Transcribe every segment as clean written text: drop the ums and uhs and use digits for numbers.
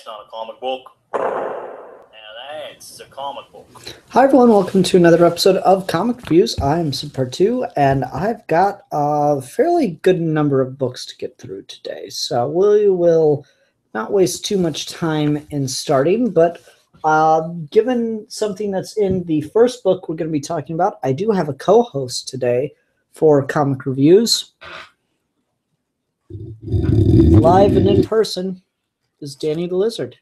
that's not a comic book. Now that's a comic book. Hi everyone, welcome to another episode of Comic Reviews. I'm Part 2, and I've got a fairly good number of books to get through today. So we will not waste too much time in starting, but given something that's in the first book we're going to be talking about, I do have a co-host today for Comic Reviews. Live and in person is Danny the Lizard.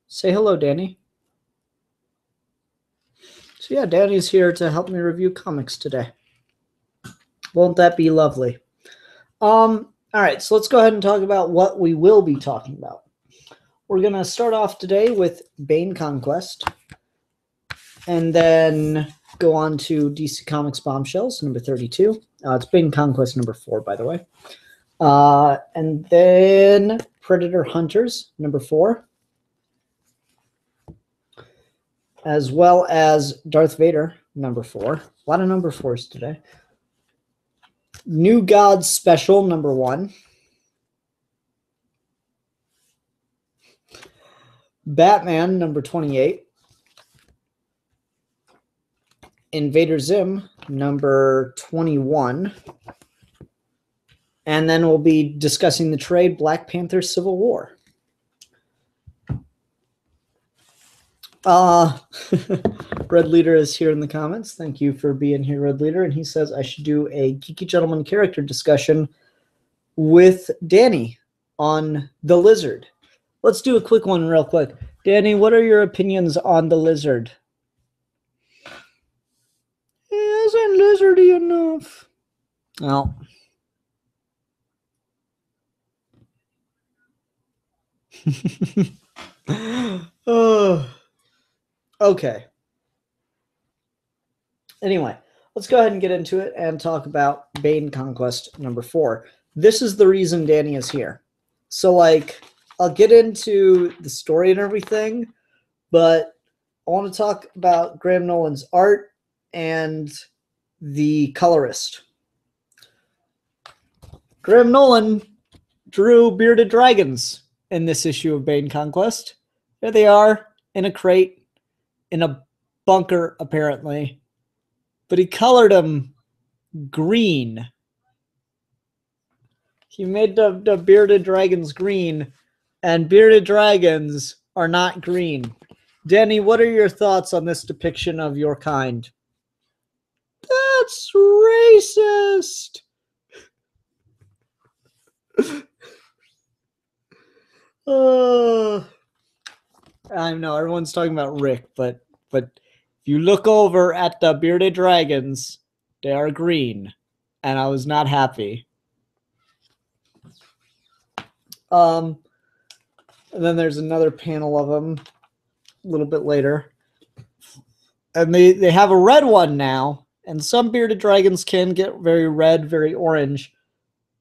Say hello, Danny. So yeah, Danny's here to help me review comics today. Won't that be lovely? All right, so let's go ahead and talk about what we will be talking about. We're going to start off today with Bane Conquest, and then go on to DC Comics Bombshells, number 32. It's Bane Conquest number 4, by the way. And then Predator Hunters, number 4. As well as Darth Vader, number 4. A lot of number 4s today. New Gods Special, number 1. Batman, number 28. Invader Zim, number 21. And then we'll be discussing the trade Black Panther Civil War. Red Leader is here in the comments. Thank you for being here, Red Leader. And he says I should do a Geeky Gentleman character discussion with Danny on the Lizard. Let's do a quick one real quick. Danny, what are your opinions on the Lizard? He isn't lizardy enough. Well. Okay. Anyway, let's go ahead and get into it and talk about Bane Conquest number 4. This is the reason Danny is here. So, like, I'll get into the story and everything, but I want to talk about Graham Nolan's art and the colorist. Graham Nolan drew bearded dragons in this issue of Bane Conquest. There they are in a crate, in a bunker, apparently. But he colored them green. He made the bearded dragons green, and bearded dragons are not green. Danny, what are your thoughts on this depiction of your kind? That's racist. I know everyone's talking about Rick, but if you look over at the bearded dragons, they are green, and I was not happy. And then there's another panel of them a little bit later, and they have a red one now, and some bearded dragons can get very red, very orange,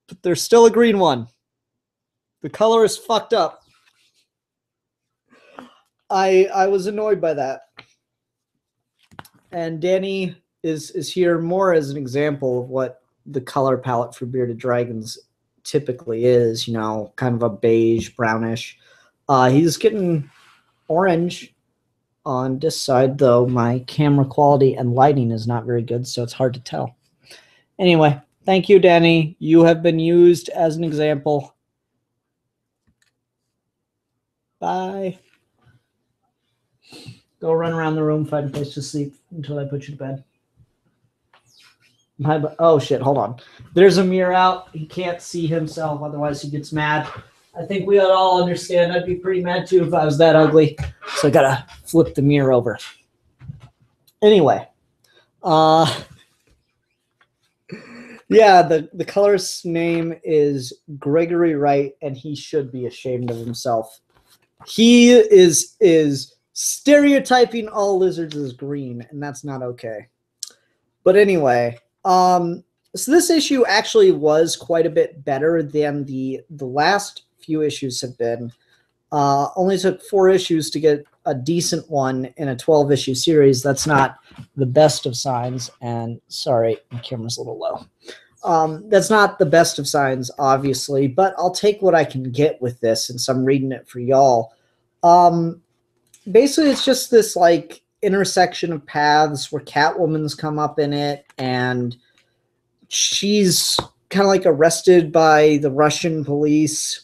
but there's still a green one. The color is fucked up. I was annoyed by that. And Danny is here more as an example of what the color palette for bearded dragons typically is, you know, kind of a beige, brownish. He's getting orange on this side, though my camera quality and lighting is not very good, so it's hard to tell. Anyway, thank you, Danny. You have been used as an example. Bye. Go run around the room, find a place to sleep until I put you to bed. Oh, shit, hold on. There's a mirror out. He can't see himself, otherwise he gets mad. I think we all understand. I'd be pretty mad, too, if I was that ugly. So I gotta flip the mirror over. Anyway. Yeah, the colorist's name is Gregory Wright, and he should be ashamed of himself. He is stereotyping all lizards as green, and that's not okay. But anyway, so this issue actually was quite a bit better than the last few issues have been. Only took 4 issues to get a decent one in a 12-issue series. That's not the best of signs, and sorry, my camera's a little low. That's not the best of signs, obviously, but I'll take what I can get with this, since I'm reading it for y'all. Basically, it's just this like intersection of paths where Catwoman's come up in it, and she's kind of like arrested by the Russian police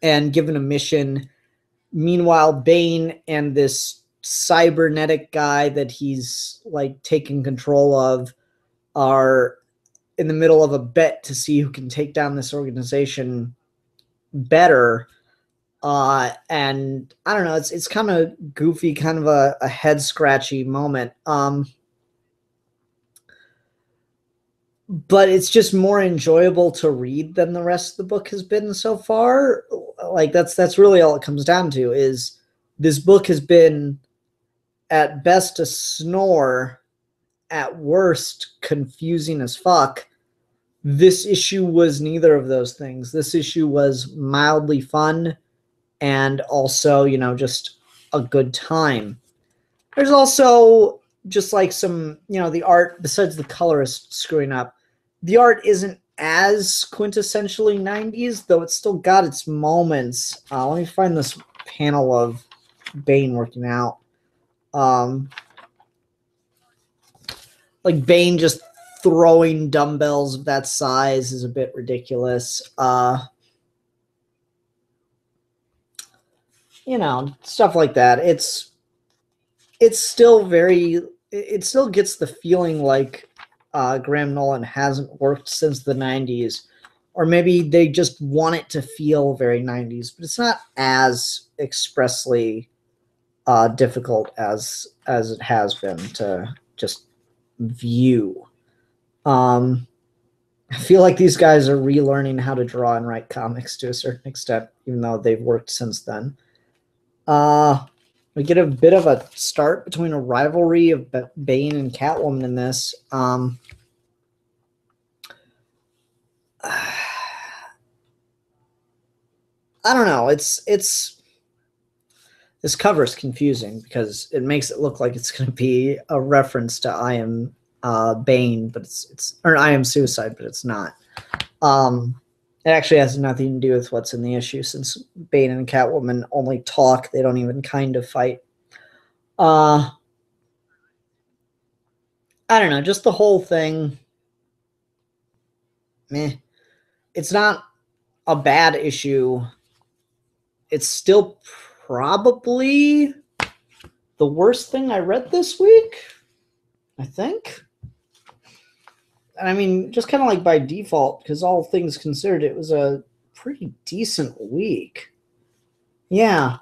and given a mission. Meanwhile, Bane and this cybernetic guy that he's like taking control of are in the middle of a bet to see who can take down this organization better. And I don't know, it's kind of goofy, kind of a head scratchy moment. But it's just more enjoyable to read than the rest of the book has been so far. Like that's really all it comes down to, is this book has been at best a snore, at worst confusing as fuck. This issue was neither of those things. This issue was mildly fun and also, you know, just a good time. There's also just like some, you know, the art, besides the colorist screwing up, the art isn't as quintessentially 90s, though it's still got its moments. Let me find this panel of Bane working out. Like Bane just throwing dumbbells of that size is a bit ridiculous. You know, stuff like that. It's still very, it still gets the feeling like Graham Nolan hasn't worked since the 90s, or maybe they just want it to feel very 90s, but it's not as expressly difficult as it has been to just view. I feel like these guys are relearning how to draw and write comics to a certain extent, even though they've worked since then. We get a bit of a start between a rivalry of Bane and Catwoman in this. I don't know. It's this cover is confusing because it makes it look like it's going to be a reference to I Am Bane, but it's or I Am Suicide, but it's not. It actually has nothing to do with what's in the issue, since Bane and Catwoman only talk. They don't even kind of fight. I don't know. Just the whole thing. Meh. It's not a bad issue. It's still probably the worst thing I read this week, I think. And I mean, just kind of like by default, because all things considered, it was a pretty decent week. Yeah.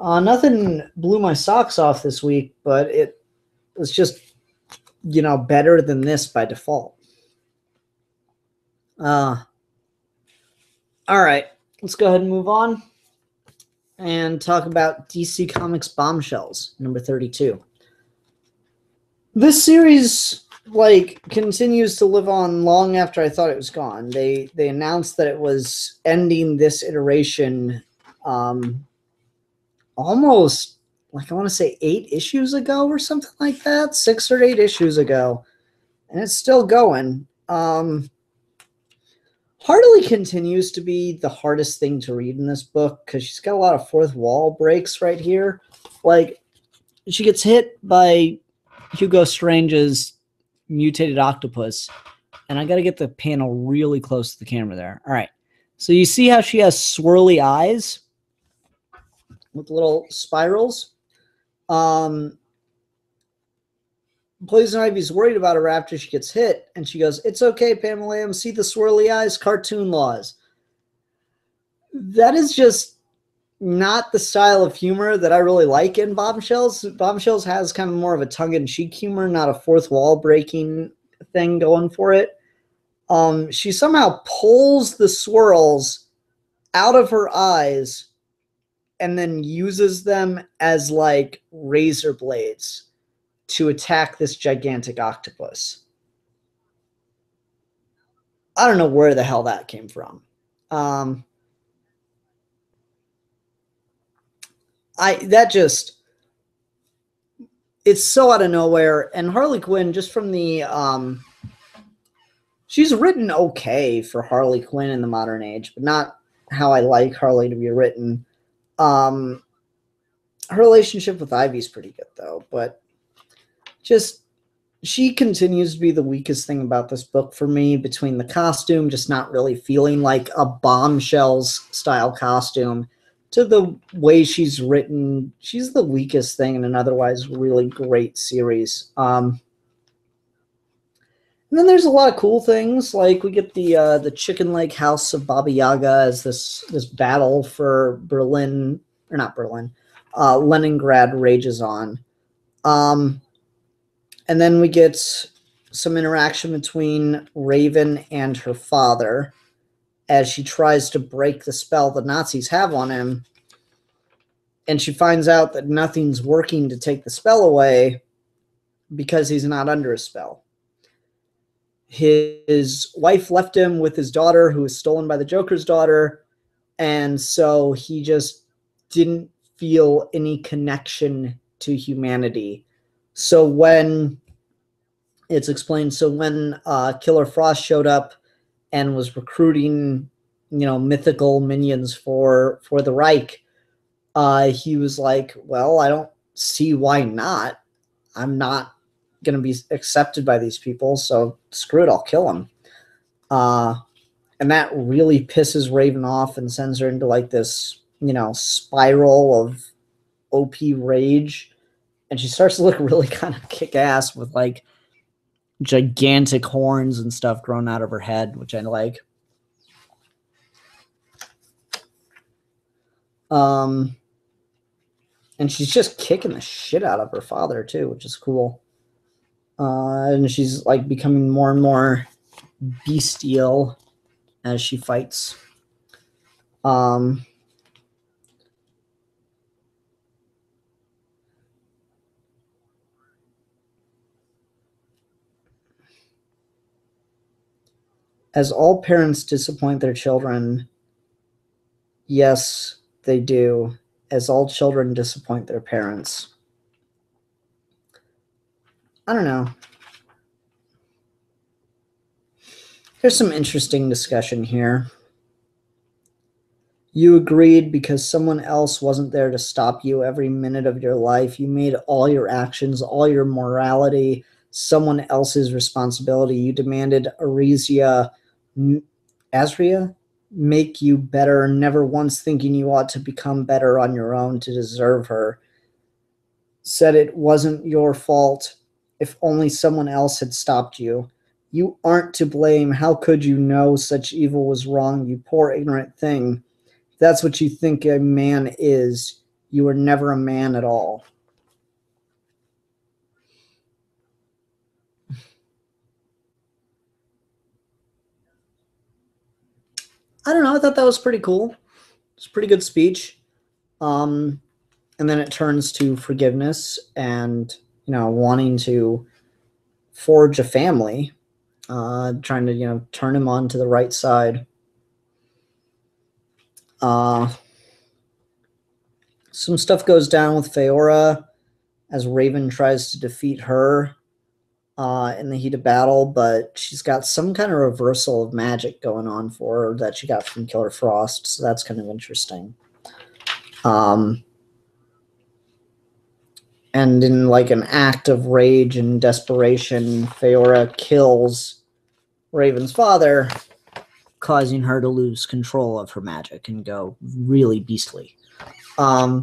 Nothing blew my socks off this week, but it was just, you know, better than this by default. All right. Let's go ahead and move on and talk about DC Comics Bombshells, number 32. This series like continues to live on long after I thought it was gone. They announced that it was ending this iteration almost, like, I want to say 8 issues ago or something like that, 6 or 8 issues ago, and it's still going. Harley continues to be the hardest thing to read in this book because she's got a lot of fourth wall breaks right here. Like, she gets hit by Hugo Strange's mutated octopus, and I got to get the panel really close to the camera there. All right. So you see how she has swirly eyes with little spirals? Poison Ivy's worried about her after she gets hit, and she goes, "It's okay, Pamela. See the swirly eyes? Cartoon laws." That is just not the style of humor that I really like in Bombshells. Bombshells has kind of more of a tongue-in-cheek humor, not a fourth wall breaking thing going for it. She somehow pulls the swirls out of her eyes and then uses them as like razor blades to attack this gigantic octopus. I don't know where the hell that came from. It's so out of nowhere. And Harley Quinn, just from the she's written okay for Harley Quinn in the modern age, but not how I like Harley to be written. Her relationship with Ivy's pretty good though, but just she continues to be the weakest thing about this book for me, between the costume just not really feeling like a Bombshells style costume to the way she's written. She's the weakest thing in an otherwise really great series. And then there's a lot of cool things, like we get the Chicken Leg House of Baba Yaga as this battle for Berlin, or not Berlin, Leningrad rages on. And then we get some interaction between Raven and her father as she tries to break the spell the Nazis have on him. And she finds out that nothing's working to take the spell away because he's not under a spell. His wife left him with his daughter, who was stolen by the Joker's daughter, and so he just didn't feel any connection to humanity. So when it's explained, so when Killer Frost showed up and was recruiting, mythical minions for the Reich, he was like, well, I don't see why not. I'm not going to be accepted by these people, so screw it, I'll kill him. And that really pisses Raven off and sends her into like this, spiral of OP rage. And she starts to look really kind of kick-ass with like gigantic horns and stuff growing out of her head, which I like. And she's just kicking the shit out of her father too, which is cool. And she's like becoming more and more bestial as she fights. As all parents disappoint their children, yes, they do. As all children disappoint their parents. I don't know. There's some interesting discussion here. You agreed because someone else wasn't there to stop you every minute of your life. You made all your actions, all your morality, someone else's responsibility. You demanded Azria make you better, never once thinking you ought to become better on your own to deserve her. Said it wasn't your fault. If only someone else had stopped you. You aren't to blame. How could you know such evil was wrong, you poor ignorant thing? If that's what you think a man is, you were never a man at all. I don't know. I thought that was pretty cool. It's a pretty good speech. And then it turns to forgiveness and, wanting to forge a family, trying to, turn him on to the right side. Some stuff goes down with Feora as Raven tries to defeat her in the heat of battle, but she's got some kind of reversal of magic going on for her that she got from Killer Frost, so that's kind of interesting. And in like an act of rage and desperation, Feora kills Raven's father, causing her to lose control of her magic and go really beastly. I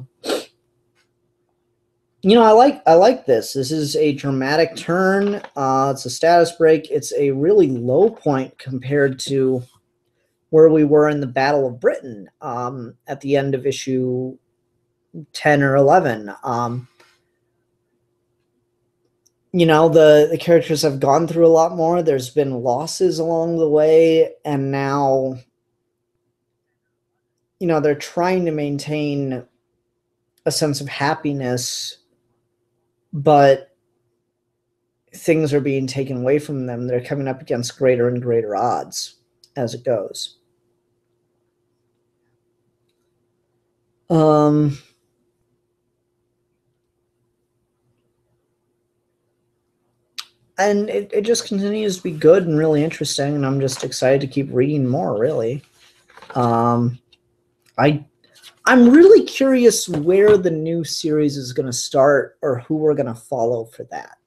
like this. This is a dramatic turn. It's a status break. It's a really low point compared to where we were in the Battle of Britain at the end of issue 10 or 11. The characters have gone through a lot more. There's been losses along the way, and now, they're trying to maintain a sense of happiness, but things are being taken away from them. They're coming up against greater and greater odds as it goes. And it just continues to be good and really interesting, and I'm just excited to keep reading more, really. I I'm really curious where the new series is going to start or who we're going to follow for that.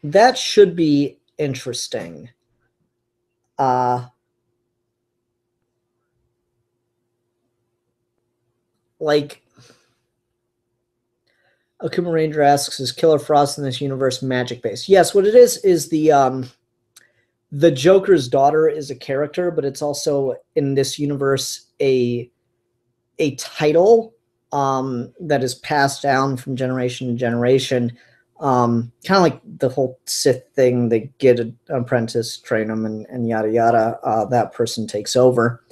That should be interesting. Like, Akuma Ranger asks, is Killer Frost in this universe magic based? Yes, what it is the Joker's daughter is a character, but it's also in this universe a title that is passed down from generation to generation. Kind of like the whole Sith thing. They get an apprentice, train them, and yada yada. That person takes over.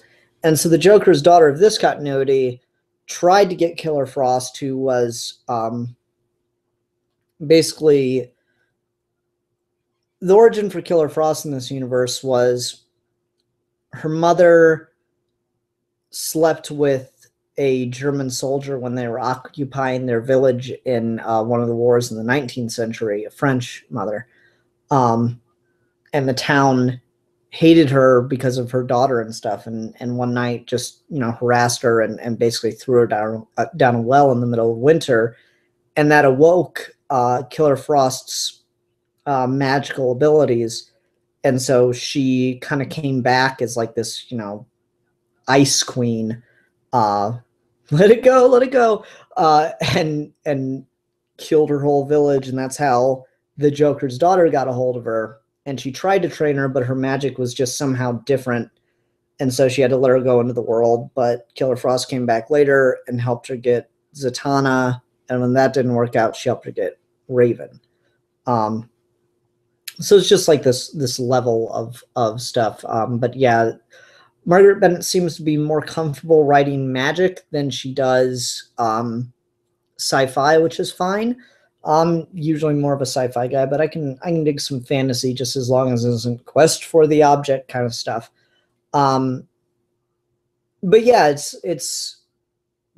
And so the Joker's daughter of this continuity tried to get Killer Frost, who was basically the origin for Killer Frost in this universe was her mother slept with a German soldier when they were occupying their village in one of the wars in the 19th century, a French mother. And the town hated her because of her daughter and stuff. And one night just, harassed her and basically threw her down a well in the middle of winter. And that awoke Killer Frost's magical abilities. And so she kind of came back as like this, ice queen. Let it go, and killed her whole village. And that's how the Joker's daughter got a hold of her. And she tried to train her, but her magic was just somehow different. And so she had to let her go into the world. But Killer Frost came back later and helped her get Zatanna. And when that didn't work out, she helped her get Raven. So it's just like this level of stuff. But yeah, Marguerite Bennett seems to be more comfortable writing magic than she does sci-fi, which is fine. I'm usually more of a sci-fi guy, but I can dig some fantasy just as long as it isn't quest for the object kind of stuff. But yeah, it's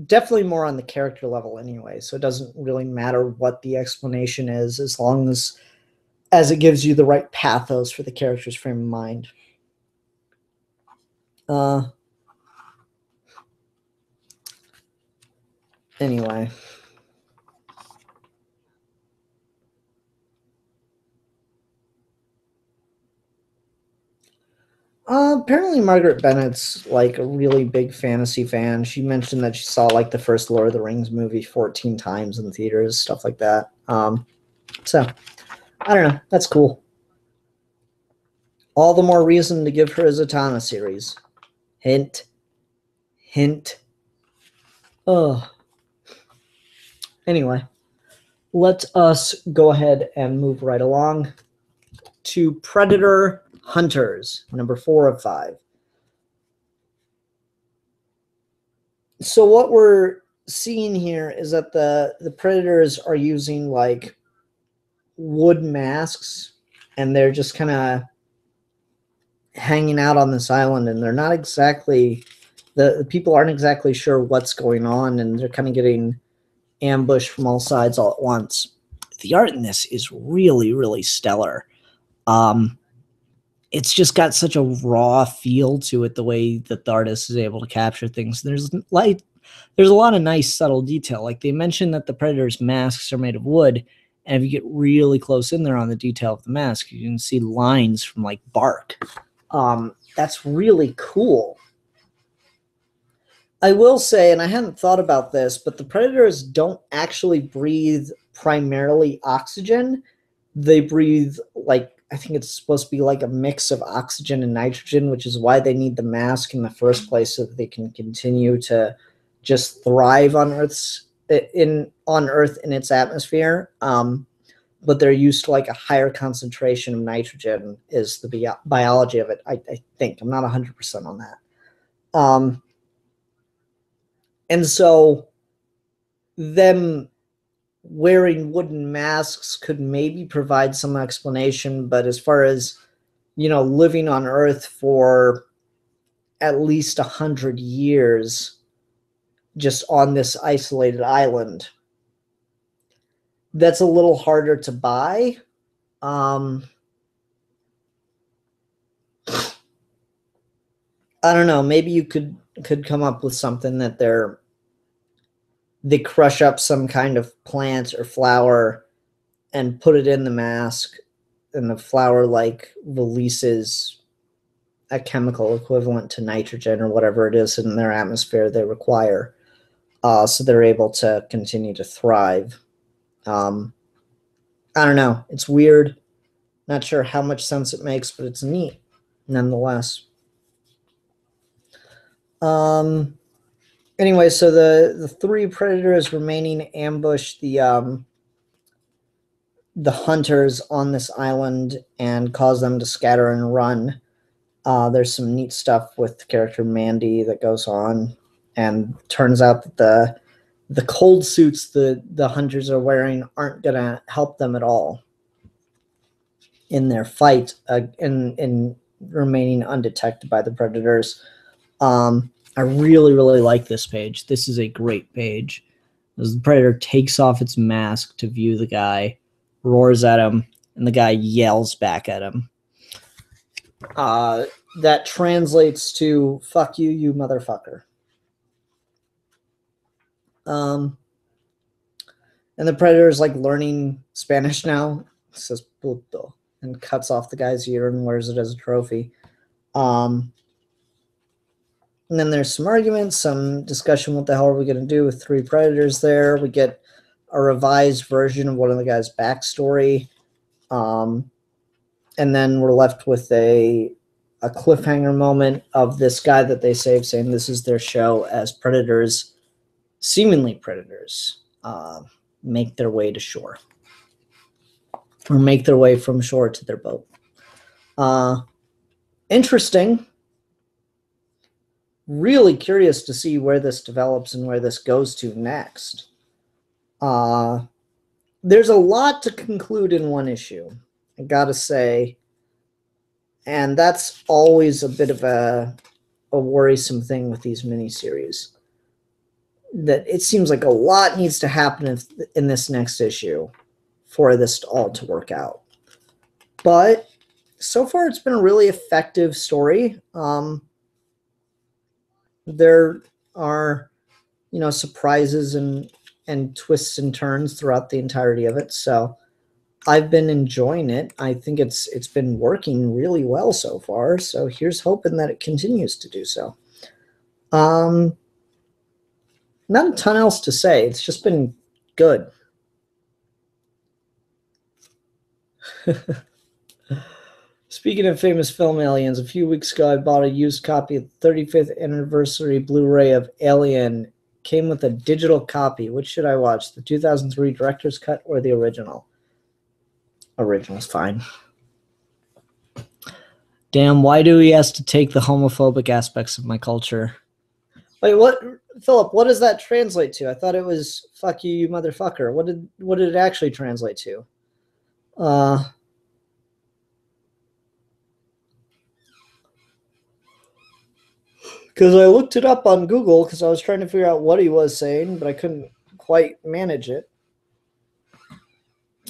definitely more on the character level anyway, so it doesn't really matter what the explanation is as long as it gives you the right pathos for the character's frame of mind. Anyway. Apparently Marguerite Bennett's like a really big fantasy fan. She mentioned that she saw like the first Lord of the Rings movie 14 times in the theaters, stuff like that. So I don't know. That's cool. All the more reason to give her a Zatanna series. Hint. Hint. Oh. Anyway, let us go ahead and move right along to Predator Hunters, number 4 of 5. So what we're seeing here is that the Predators are using like wood masks, and they're just kind of hanging out on this island, and they're not exactly the people aren't exactly sure what's going on, and they're kind of getting ambushed from all sides all at once. The art in this is really, really stellar. It's just got such a raw feel to it, the way that the artist is able to capture things. There's a lot of nice subtle detail. Like they mentioned that the Predator's masks are made of wood, and if you get really close in there on the detail of the mask, you can see lines from like bark. That's really cool. I will say, and I hadn't thought about this, but the Predators don't actually breathe primarily oxygen. They breathe like, I think it's supposed to be like a mix of oxygen and nitrogen, which is why they need the mask in the first place, so that they can continue to just thrive on Earth in its atmosphere. But they're used to like a higher concentration of nitrogen is the biology of it. I think I'm not 100% on that. And so them wearing wooden masks could maybe provide some explanation, but as far as, living on Earth for at least 100 years just on this isolated island, that's a little harder to buy. I don't know, maybe you could come up with something that they crush up some kind of plant or flower and put it in the mask, and the flower like releases a chemical equivalent to nitrogen or whatever it is in their atmosphere they require, so they're able to continue to thrive. I don't know. It's weird. Not sure how much sense it makes, but it's neat nonetheless. Anyway, so the three predators remaining ambush the hunters on this island and cause them to scatter and run. There's some neat stuff with the character Mandy that goes on, and turns out that the cold suits the hunters are wearing aren't gonna help them at all in their fight in remaining undetected by the predators. I really like this page. This is a great page. As the predator takes off its mask to view the guy, roars at him, and the guy yells back at him. That translates to "fuck you, you motherfucker." And the predator is like learning Spanish now. It says "puto" and cuts off the guy's ear and wears it as a trophy. And then there's some arguments, some discussion. What the hell are we going to do with three predators there? We get a revised version of one of the guy's backstory. And then we're left with a cliffhanger moment of this guy that they saved saying this is their show as predators, seemingly predators, make their way to shore. Or make their way from shore to their boat. Interesting. Really curious to see where this develops and where this goes to next. There's a lot to conclude in one issue, I gotta say. And that's always a bit of a worrisome thing with these miniseries. That it seems like a lot needs to happen in this next issue for this all to work out. But so far it's been a really effective story. There are, surprises and twists and turns throughout the entirety of it. So I've been enjoying it. I think it's been working really well so far. So here's hoping that it continues to do so. Not a ton else to say. It's just been good. Speaking of famous film aliens, a few weeks ago I bought a used copy of the 35th anniversary Blu-ray of Alien. Came with a digital copy. Which should I watch? The 2003 director's cut or the original? Original's fine. Damn, why do he has to take the homophobic aspects of my culture? Wait, what, Philip, what does that translate to? I thought it was "fuck you, you motherfucker." What did it actually translate to? Because I looked it up on Google because I was trying to figure out what he was saying, but I couldn't quite manage it.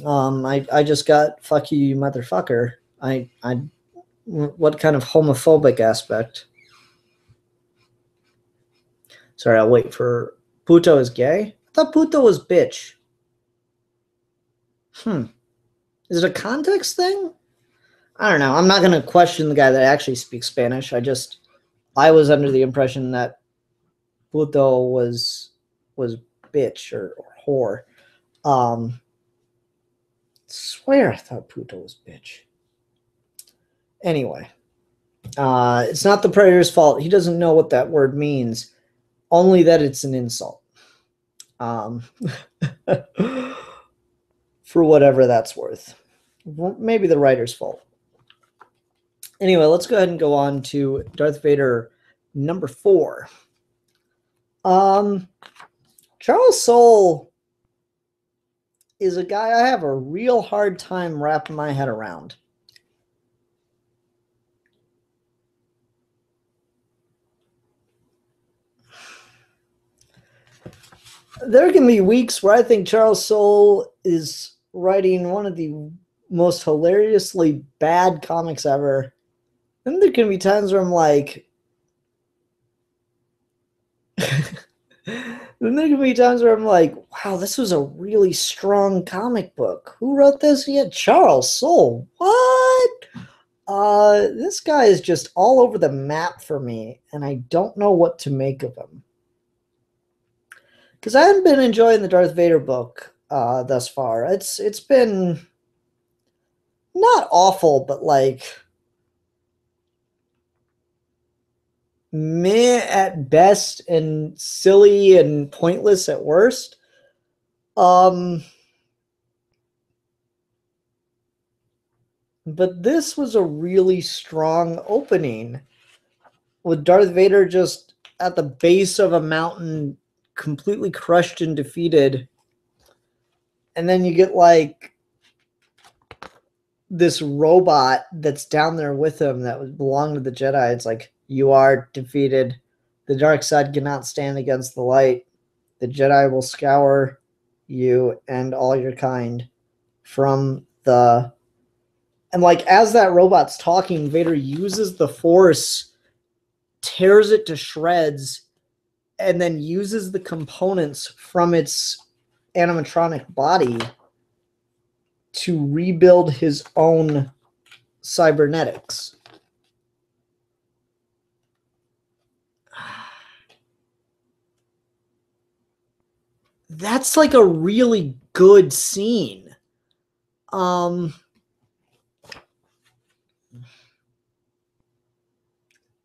I just got "fuck you, you motherfucker." What kind of homophobic aspect? Sorry, I'll wait for puto is gay. I thought puto was bitch. Is it a context thing? I don't know. I'm not going to question the guy that actually speaks Spanish. I was under the impression that puto was bitch or whore. Swear I thought puto was bitch. Anyway, it's not the predator's fault. He doesn't know what that word means, only that it's an insult. For whatever that's worth. Maybe the writer's fault. Anyway, let's go ahead and go on to Darth Vader number 4. Charles Soule is a guy I have a real hard time wrapping my head around. There can be weeks where I think Charles Soule is writing one of the most hilariously bad comics ever. And there can be times where I'm like, Then there can be times where I'm like, wow, this was a really strong comic book. Who wrote this? Yeah, Charles Soule. What? This guy is just all over the map for me, and I don't know what to make of him. Because I haven't been enjoying the Darth Vader book thus far. It's been not awful, but like meh at best and silly and pointless at worst. But this was a really strong opening with Darth Vader just at the base of a mountain, completely crushed and defeated. And then you get like this robot that's down there with him that belonged to the Jedi. It's like, you are defeated. The dark side cannot stand against the light. The Jedi will scour you and all your kind from the... And like as that robot's talking, Vader uses the Force, tears it to shreds, and then uses the components from its animatronic body to rebuild his own cybernetics. That's like a really good scene.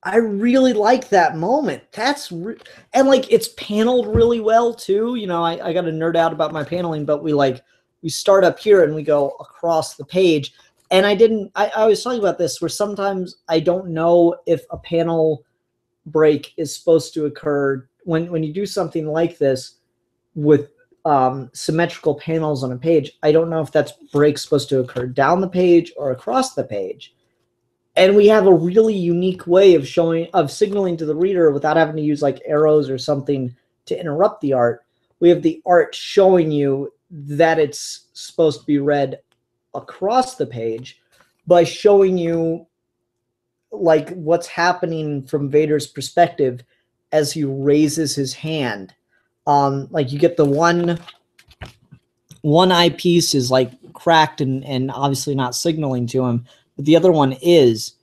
I really like that moment. And like it's paneled really well too. You know, I got to nerd out about my paneling, but we start up here and we go across the page. And I was talking about this where sometimes I don't know if a panel break is supposed to occur when you do something like this with symmetrical panels on a page. I don't know if that's break supposed to occur down the page or across the page. And we have a really unique way of signaling to the reader without having to use like arrows or something to interrupt the art. We have the art showing you that it's supposed to be read across the page by showing you like what's happening from Vader's perspective as he raises his hand. Like you get the one eyepiece is like cracked and obviously not signaling to him, but the other one is,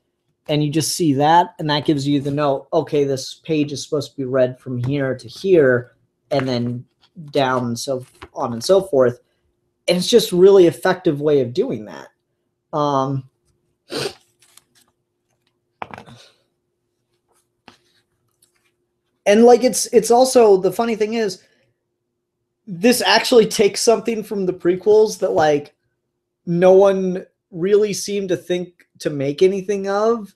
and you just see that, and that gives you the note, okay, this page is supposed to be read from here to here, and then down and so on and so forth. And it's just really effective way of doing that. And like it's also, the funny thing is, this actually takes something from the prequels that like no one really seemed to think to make anything of,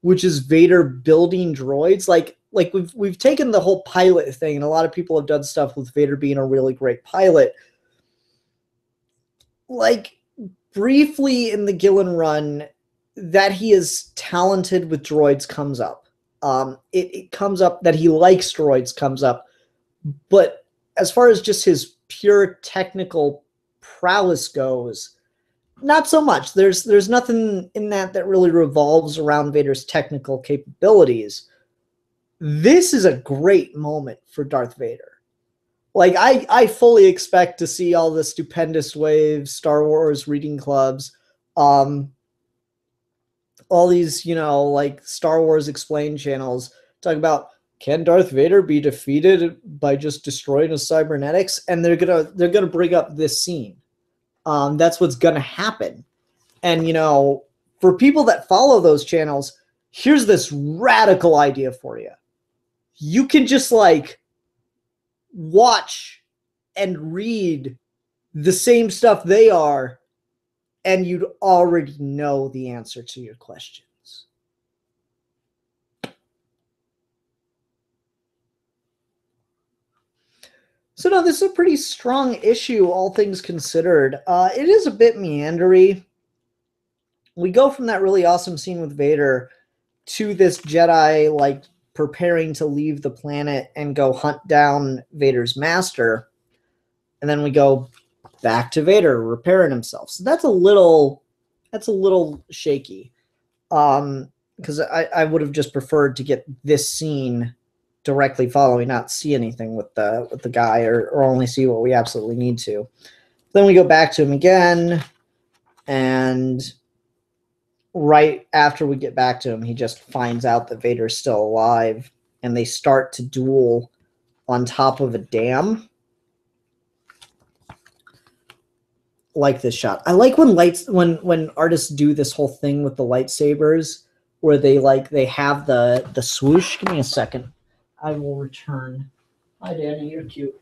which is Vader building droids. Like we've taken the whole pilot thing, and a lot of people have done stuff with Vader being a really great pilot. Like briefly in the Gillen run, that he is talented with droids comes up. It comes up that he likes droids comes up, but as far as just his pure technical prowess goes, not so much. There's nothing in that really revolves around Vader's technical capabilities. This is a great moment for Darth Vader. Like I fully expect to see all the Stupendous Waves, Star Wars reading clubs, all these, you know, like Star Wars Explained channels talk about, can Darth Vader be defeated by just destroying his cybernetics? And they're gonna bring up this scene. That's what's gonna happen. And you know, for people that follow those channels, here's this radical idea for you. You can just like watch and read the same stuff they are, and you'd already know the answer to your questions. So no, this is a pretty strong issue, all things considered. It is a bit meandery. We go from that really awesome scene with Vader to this Jedi like preparing to leave the planet and go hunt down Vader's master. And then we go back to Vader repairing himself. So that's a little shaky. Because I would have just preferred to get this scene directly follow, we not see anything with the guy, or only see what we absolutely need to. Then we go back to him again, and right after we get back to him, he just finds out that Vader's still alive, and they start to duel on top of a dam. Like this shot. I like when artists do this whole thing with the lightsabers, where they have the swoosh. Give me a second. I will return. Hi, Danny. You're cute.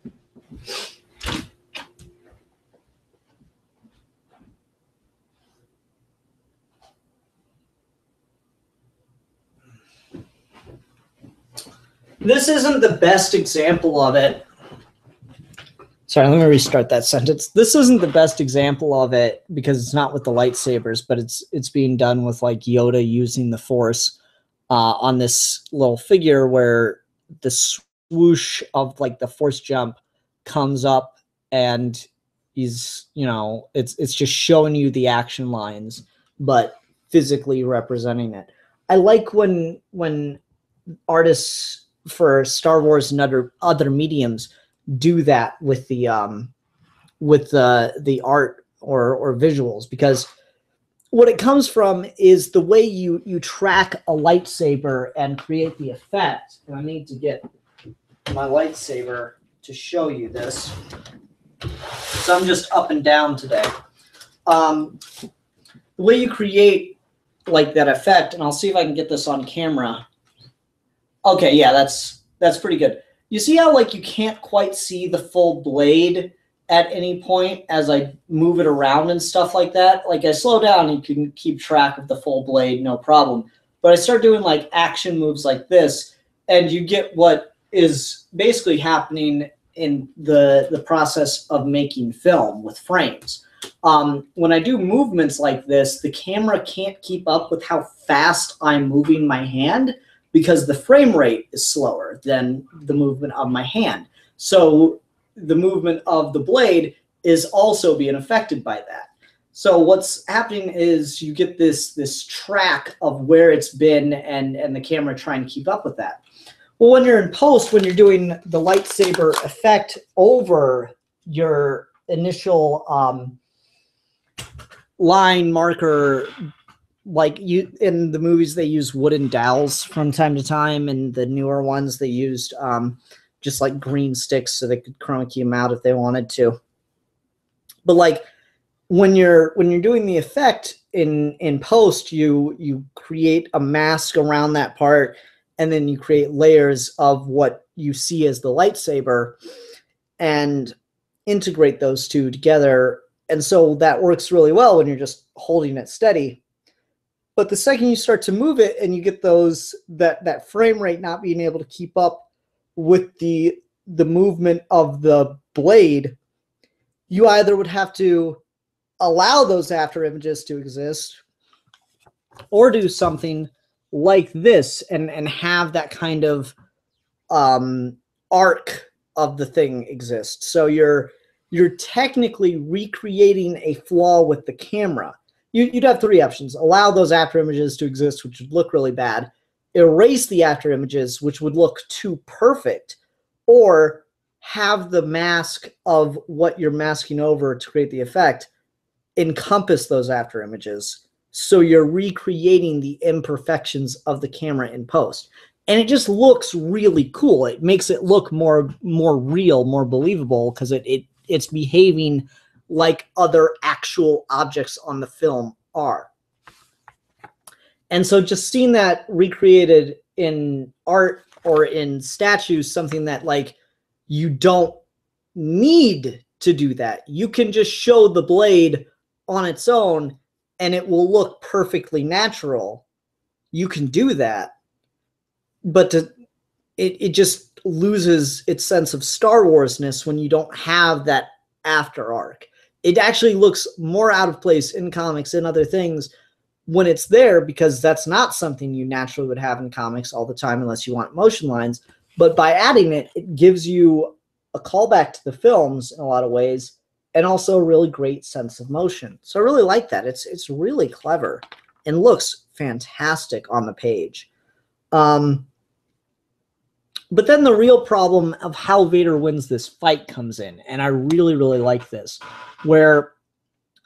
This isn't the best example of it. Sorry, let me restart that sentence. This isn't the best example of it because it's not with the lightsabers, but it's being done with like Yoda using the Force on this little figure where the swoosh of like the Force jump comes up, and he's, you know, it's just showing you the action lines, but physically representing it. I like when artists for Star Wars and other mediums do that with the art or visuals, because what it comes from is the way you track a lightsaber and create the effect. And I need to get my lightsaber to show you this. So I'm just up and down today. The way you create like that effect, and I'll see if I can get this on camera. Okay, yeah, that's pretty good. You see how like you can't quite see the full blade at any point as I move it around and stuff like that? Like I slow down and you can keep track of the full blade, no problem. But I start doing like action moves like this, and you get what is basically happening in the process of making film with frames. When I do movements like this, the camera can't keep up with how fast I'm moving my hand, because the frame rate is slower than the movement of my hand. So the movement of the blade is also being affected by that. So what's happening is you get this track of where it's been, and the camera trying to keep up with that. Well, when you're in post, when you're doing the lightsaber effect over your initial line marker, like you in the movies, they use wooden dowels from time to time, and the newer ones they used just like green sticks so they could chroma key them out if they wanted to. But like when you're doing the effect in post, you create a mask around that part, and then you create layers of what you see as the lightsaber and integrate those two together. And so that works really well when you're just holding it steady. But the second you start to move it and you get that frame rate not being able to keep up with the movement of the blade, you either would have to allow those after images to exist, or do something like this and have that kind of arc of the thing exist. So you're technically recreating a flaw with the camera. You'd have three options: allow those after images to exist, which would look really bad; erase the after images, which would look too perfect; or have the mask of what you're masking over to create the effect encompass those after images. So you're recreating the imperfections of the camera in post. And it just looks really cool. It makes it look more real, more believable, because it's behaving like other actual objects on the film are. And so just seeing that recreated in art or in statues, something that like you don't need to do that. You can just show the blade on its own and it will look perfectly natural. You can do that, but it just loses its sense of Star Wars-ness when you don't have that after arc. It actually looks more out of place in comics and other things when it's there, because that's not something you naturally would have in comics all the time unless you want motion lines. But by adding it, it gives you a callback to the films in a lot of ways, and also a really great sense of motion. So I really like that. It's really clever and looks fantastic on the page. But then the real problem of how Vader wins this fight comes in, and I really, really like this, where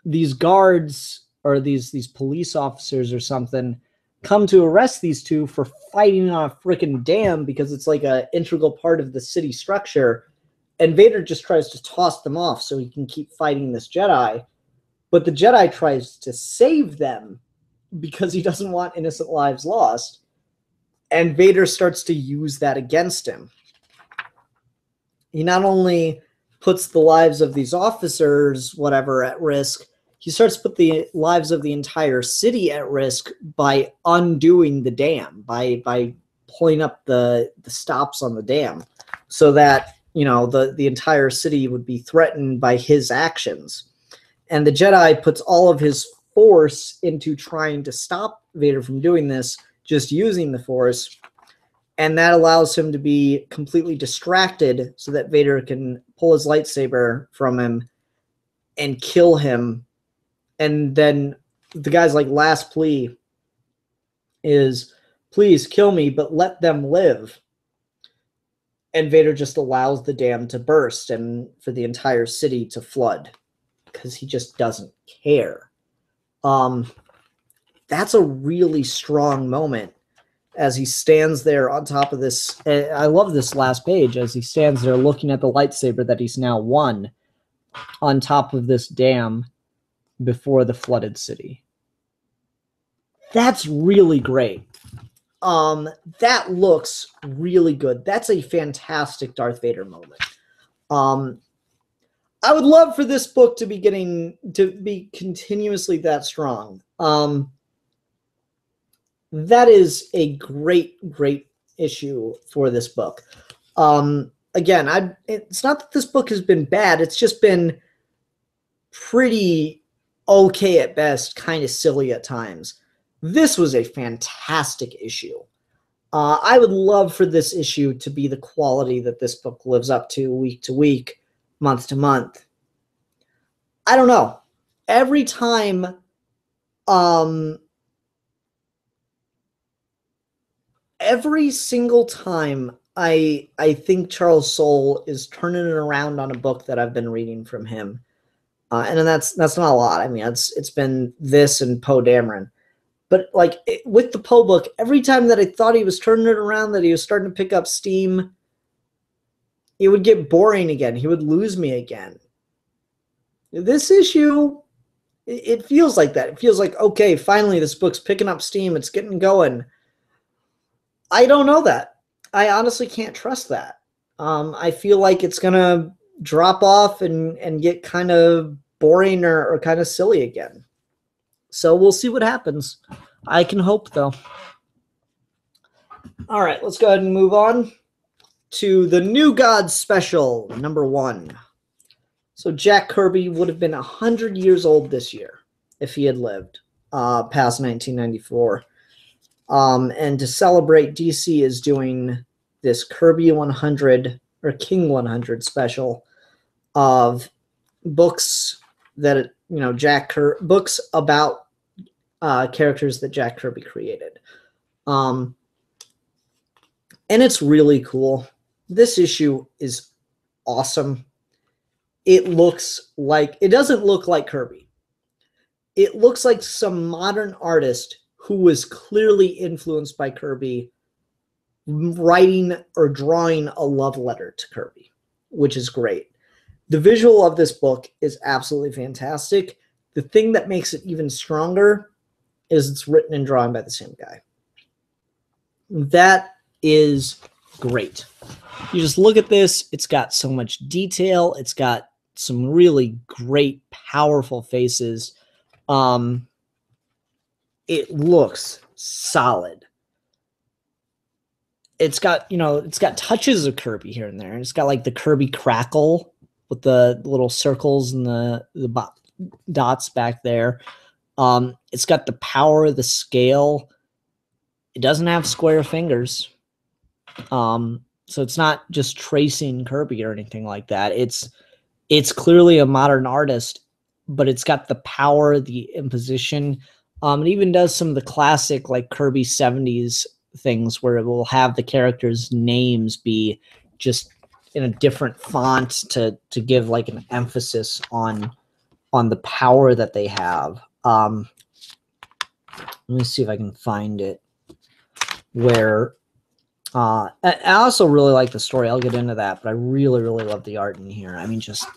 these guards or these police officers or something come to arrest these two for fighting on a freaking dam because it's like an integral part of the city structure, and Vader just tries to toss them off so he can keep fighting this Jedi, but the Jedi tries to save them because he doesn't want innocent lives lost. And Vader starts to use that against him. He not only puts the lives of these officers, whatever, at risk, he starts to put the lives of the entire city at risk by undoing the dam, by pulling up the stops on the dam so that, you know, the entire city would be threatened by his actions. And the Jedi puts all of his force into trying to stop Vader from doing this, just using the Force, and that allows him to be completely distracted so that Vader can pull his lightsaber from him and kill him. And then the guy's like last plea is, please kill me, but let them live. And Vader just allows the dam to burst and for the entire city to flood because he just doesn't care. That's a really strong moment as he stands there on top of this. I love this last page as he stands there looking at the lightsaber that he's now won on top of this dam before the flooded city. That's really great. That looks really good. That's a fantastic Darth Vader moment. I would love for this book to be continuously that strong. That is a great issue for this book. Again, it's not that this book has been bad. It's just been pretty okay at best, kind of silly at times. This was a fantastic issue. I would love for this issue to be the quality that this book lives up to week to week, month to month. I don't know. Every time every single time I think Charles Soule is turning it around on a book that I've been reading from him. And then that's not a lot. I mean, it's been this and Poe Dameron. But like with the Poe book, every time that I thought he was turning it around, that he was starting to pick up steam, it would get boring again. He would lose me again. This issue, it feels like that. It feels like, okay, finally this book's picking up steam. It's getting going. I don't know that. I honestly can't trust that. I feel like it's going to drop off and get kind of boring or kind of silly again. So we'll see what happens. I can hope, though. All right, let's go ahead and move on to the New Gods Special, #1. So Jack Kirby would have been 100 years old this year if he had lived past 1994. And to celebrate, DC is doing this Kirby 100 or King 100 special of books that, you know, books about characters that Jack Kirby created. And it's really cool. This issue is awesome. It doesn't look like Kirby. It looks like some modern artist who was clearly influenced by Kirby writing or drawing a love letter to Kirby, which is great. The visual of this book is absolutely fantastic. The thing that makes it even stronger is it's written and drawn by the same guy. That is great. You just look at this. It's got so much detail. It's got some really great, powerful faces. It looks solid. It's got, it's got touches of Kirby here and there. And it's got like the Kirby crackle with the little circles and the dots back there. It's got the power of the scale. It doesn't have square fingers. So it's not just tracing Kirby or anything like that. It's clearly a modern artist, but it's got the power, the imposition. It even does some of the classic like Kirby 70s things where it will have the characters' names be just in a different font to give like an emphasis on the power that they have. Let me see if I can find it. Where I also really like the story. I'll get into that, but I really, really love the art in here. I mean, just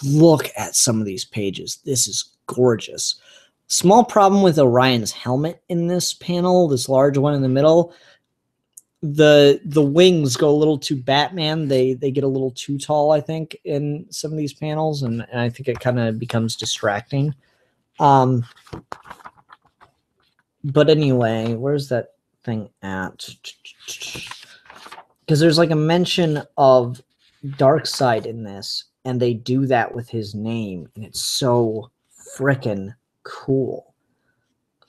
look at some of these pages. This is gorgeous. Small problem with Orion's helmet in this panel, this large one in the middle. The wings go a little too Batman. They get a little too tall, I think, in some of these panels, and I think it kind of becomes distracting. But anyway, where's that thing at? Because there's like a mention of Darkseid in this, and they do that with his name, and it's so frickin' cool.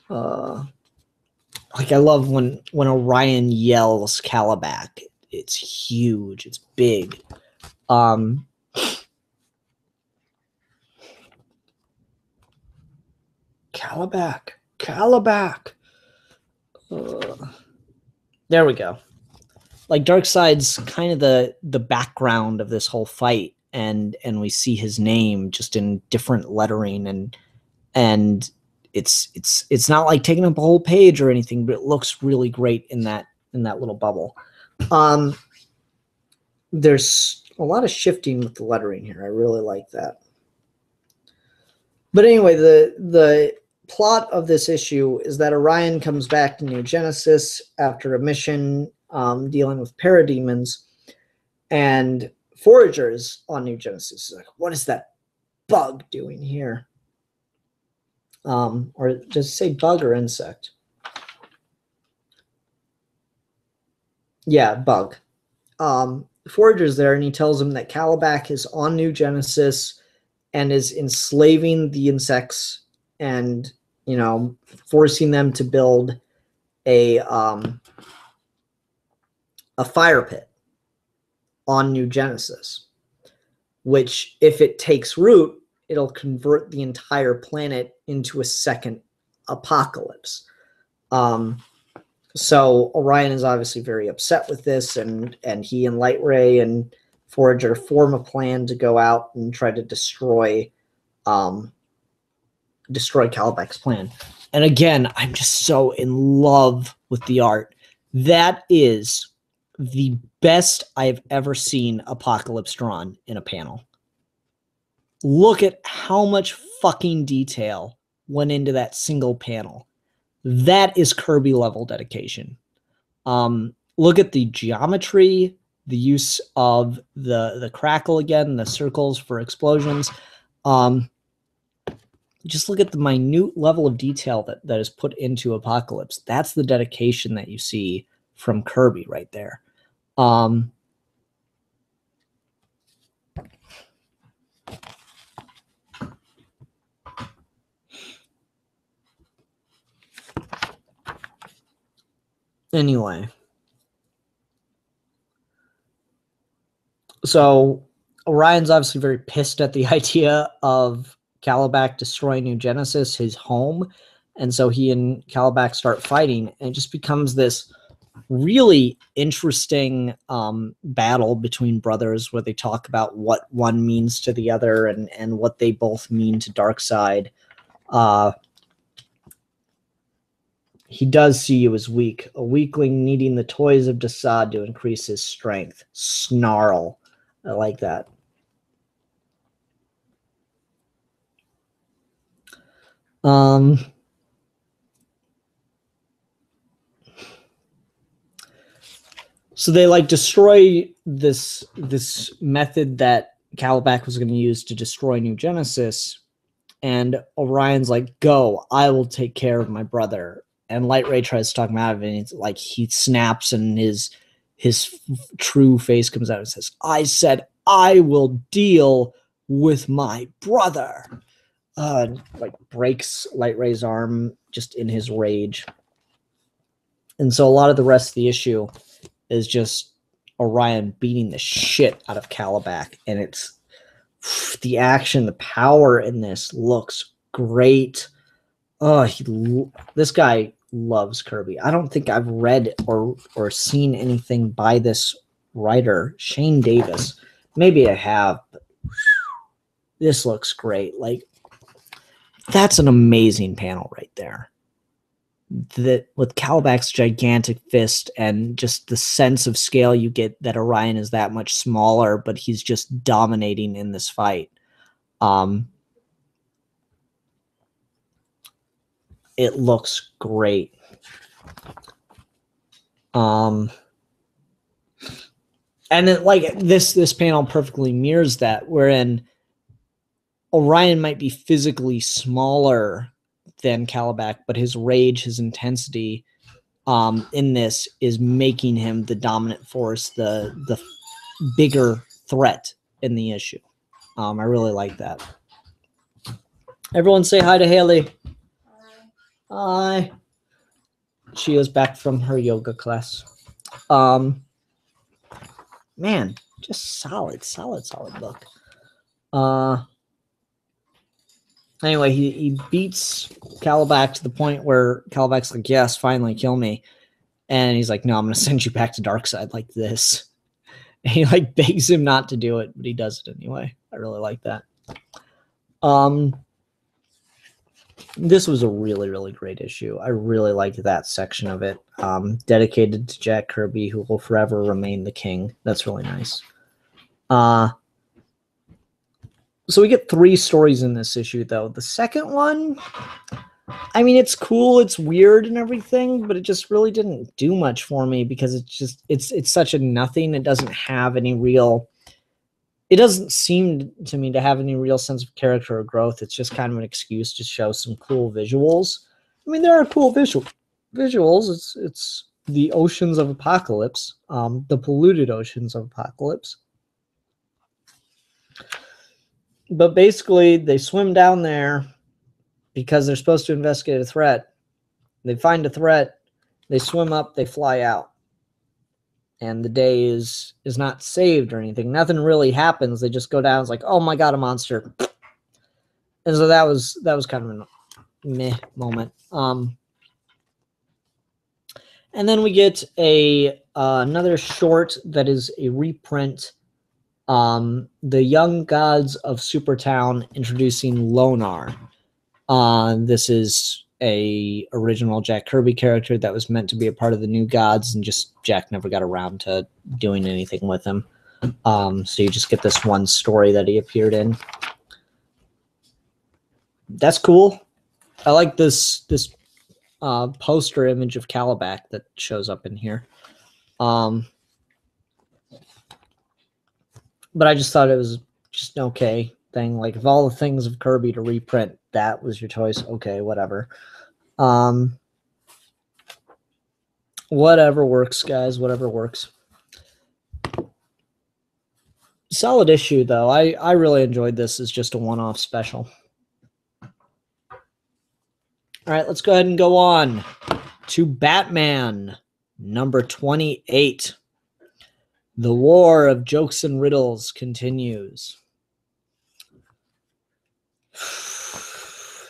Like, I love when Orion yells Calabac. It's huge. It's big. Calabac. Calabac. There we go. Like, Darkseid's kind of the background of this whole fight, and we see his name just in different lettering, and it's not like taking up a whole page or anything, but it looks really great in that little bubble. There's a lot of shifting with the lettering here. I really like that. But anyway, the plot of this issue is that Orion comes back to New Genesis after a mission dealing with parademons, and foragers on New Genesis is like, what is that bug doing here? Or just say bug or insect. Yeah, bug. Forager's there, and he tells him that Calabac is on New Genesis and is enslaving the insects and, you know, forcing them to build a fire pit on New Genesis, which, if it takes root, it'll convert the entire planet into a second apocalypse. So Orion is obviously very upset with this, and he and Light Ray and Forager form a plan to go out and try to destroy Calabac's plan. And again, I'm just so in love with the art. That is the best I've ever seen Apocalypse drawn in a panel. Look at how much fucking detail went into that single panel. That is Kirby level dedication. Look at the geometry, the use of the crackle again, the circles for explosions. Just look at the minute level of detail that is put into Apocalypse. That's the dedication that you see from Kirby right there. Anyway, so Orion's obviously very pissed at the idea of Calabac destroying New Genesis, his home, and so he and Calabac start fighting, and it just becomes this really interesting battle between brothers where they talk about what one means to the other and what they both mean to Darkseid. He does see you as weak, a weakling needing the toys of Desaad to increase his strength. Snarl. I like that. So they like destroy this method that Calabac was going to use to destroy New Genesis, and Orion's like, "Go, I will take care of my brother." And Light Ray tries to talk him out of it, and it's like he snaps, and his true face comes out and says, "I said I will deal with my brother." Like breaks Light Ray's arm just in his rage. And so a lot of the rest of the issue is just Orion beating the shit out of Calabac, and it's the action, the power in this looks great. Oh, this guy loves Kirby. I don't think I've read or seen anything by this writer, Shane Davis. Maybe I have, but this looks great. Like, that's an amazing panel right there. That with Kalibak's gigantic fist and just the sense of scale you get that Orion is that much smaller, but he's just dominating in this fight. It looks great. And it, like this panel perfectly mirrors that, wherein Orion might be physically smaller than Kalibak, but his rage, his intensity in this is making him the dominant force, the bigger threat in the issue. I really like that. Everyone say hi to Haley. Hi. She is back from her yoga class. Man, just solid book. Anyway, he beats Kalibak to the point where Kalibak's like, yes, finally, kill me. And he's like, no, I'm going to send you back to Darkseid like this. And he like begs him not to do it, but he does it anyway. I really like that. This was a really, really great issue. I really liked that section of it. Dedicated to Jack Kirby, who will forever remain the king. That's really nice. So we get 3 stories in this issue, though. The second one, I mean, it's cool, it's weird and everything, but it just really didn't do much for me because it's such a nothing. It doesn't have any real, it doesn't seem to me to have any real sense of character or growth. It's just kind of an excuse to show some cool visuals. I mean, there are cool visuals. It's the oceans of Apocalypse, the polluted oceans of Apocalypse. But basically, they swim down there because they're supposed to investigate a threat. They find a threat, they swim up, they fly out. And the day is not saved or anything. Nothing really happens. They just go down. It's like, oh my god, a monster. And so that was kind of a meh moment. And then we get another short that is a reprint. The Young Gods of Supertown introducing Lonar. This is a original Jack Kirby character that was meant to be a part of the New Gods, and just Jack never got around to doing anything with him. So you just get this one story that he appeared in. That's cool. I like this poster image of Kalibak that shows up in here. But I just thought it was just an okay thing. Like, if all the things of Kirby to reprint, that was your choice, okay, whatever. Whatever works, guys, whatever works. Solid issue, though. I really enjoyed this as just a one-off special. All right, let's go ahead and go on to Batman, number 28. The war of jokes and riddles continues.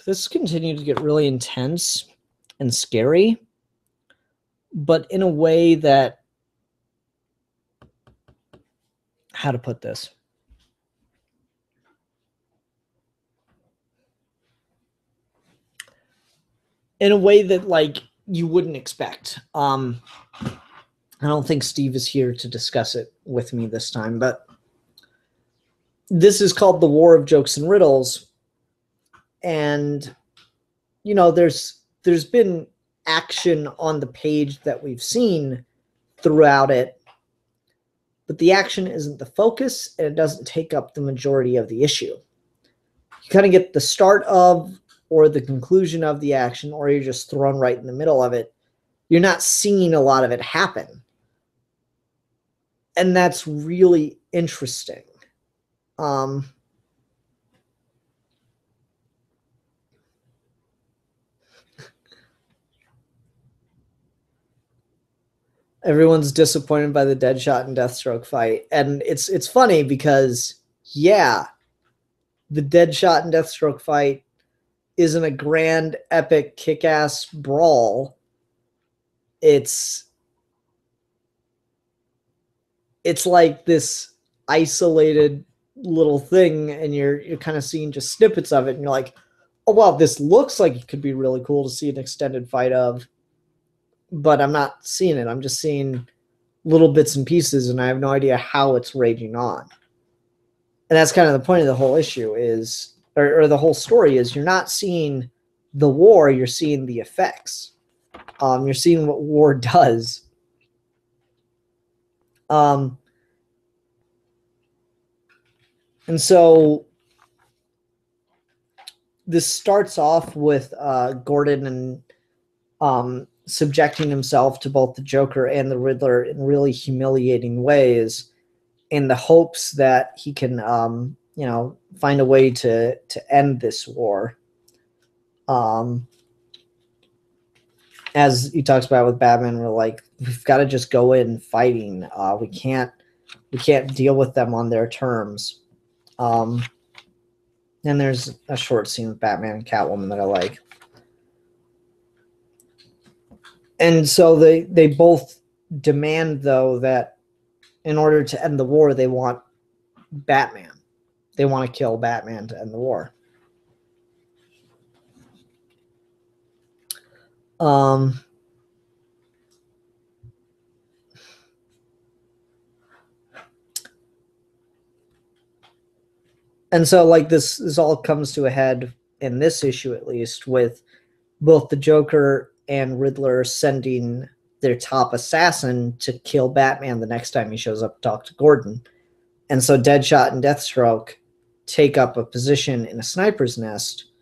This continued to get really intense and scary, but in a way that, how to put this? In a way that, like, you wouldn't expect. I don't think Steve is here to discuss it with me this time, but this is called The War of Jokes and Riddles. And, you know, there's been action on the page that we've seen throughout it, but the action isn't the focus, and it doesn't take up the majority of the issue. You kind of get the start of or the conclusion of the action, or you're just thrown right in the middle of it. You're not seeing a lot of it happen. And that's really interesting. Everyone's disappointed by the Deadshot and Deathstroke fight. And it's funny because, yeah, the Deadshot and Deathstroke fight isn't a grand, epic, kick-ass brawl, it's like this isolated little thing, and you're kind of seeing just snippets of it, and you're like, oh wow, this looks like it could be really cool to see an extended fight of, but I'm not seeing it. I'm just seeing little bits and pieces, and I have no idea how it's raging on. And that's kind of the point of the whole issue is, or the whole story is, you're not seeing the war, you're seeing the effects. You're seeing what war does. And so this starts off with Gordon and subjecting himself to both the Joker and the Riddler in really humiliating ways, in the hopes that he can, you know, find a way to end this war. As he talks about with Batman, we're like, we've got to just go in fighting. We can't deal with them on their terms. And there's a short scene with Batman and Catwoman that I like. And so they both demand, though, that in order to end the war, they want Batman. They want to kill Batman to end the war. And so, like, this all comes to a head in this issue, at least, with both the Joker and Riddler sending their top assassin to kill Batman the next time he shows up to talk to Gordon. And so Deadshot and Deathstroke take up a position in a sniper's nest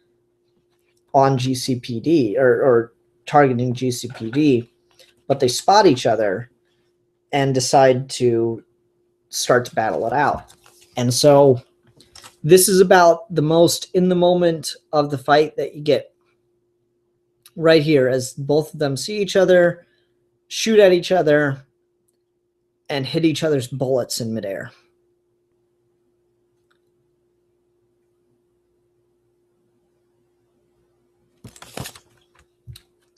on GCPD, or targeting GCPD, but they spot each other and decide to start to battle it out. And so this is about the most in the moment of the fight that you get right here, as both of them see each other, shoot at each other, and hit each other's bullets in midair.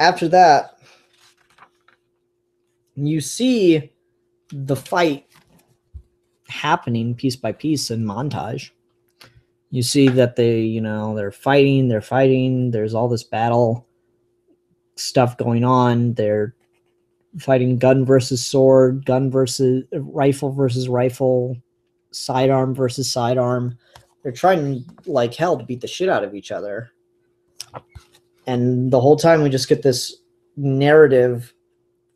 After that, you see the fight happening piece by piece in montage. You see that they're fighting. There's all this battle stuff going on. They're fighting gun versus sword, gun versus rifle, sidearm versus sidearm. They're trying like hell to beat the shit out of each other. And the whole time we just get this narrative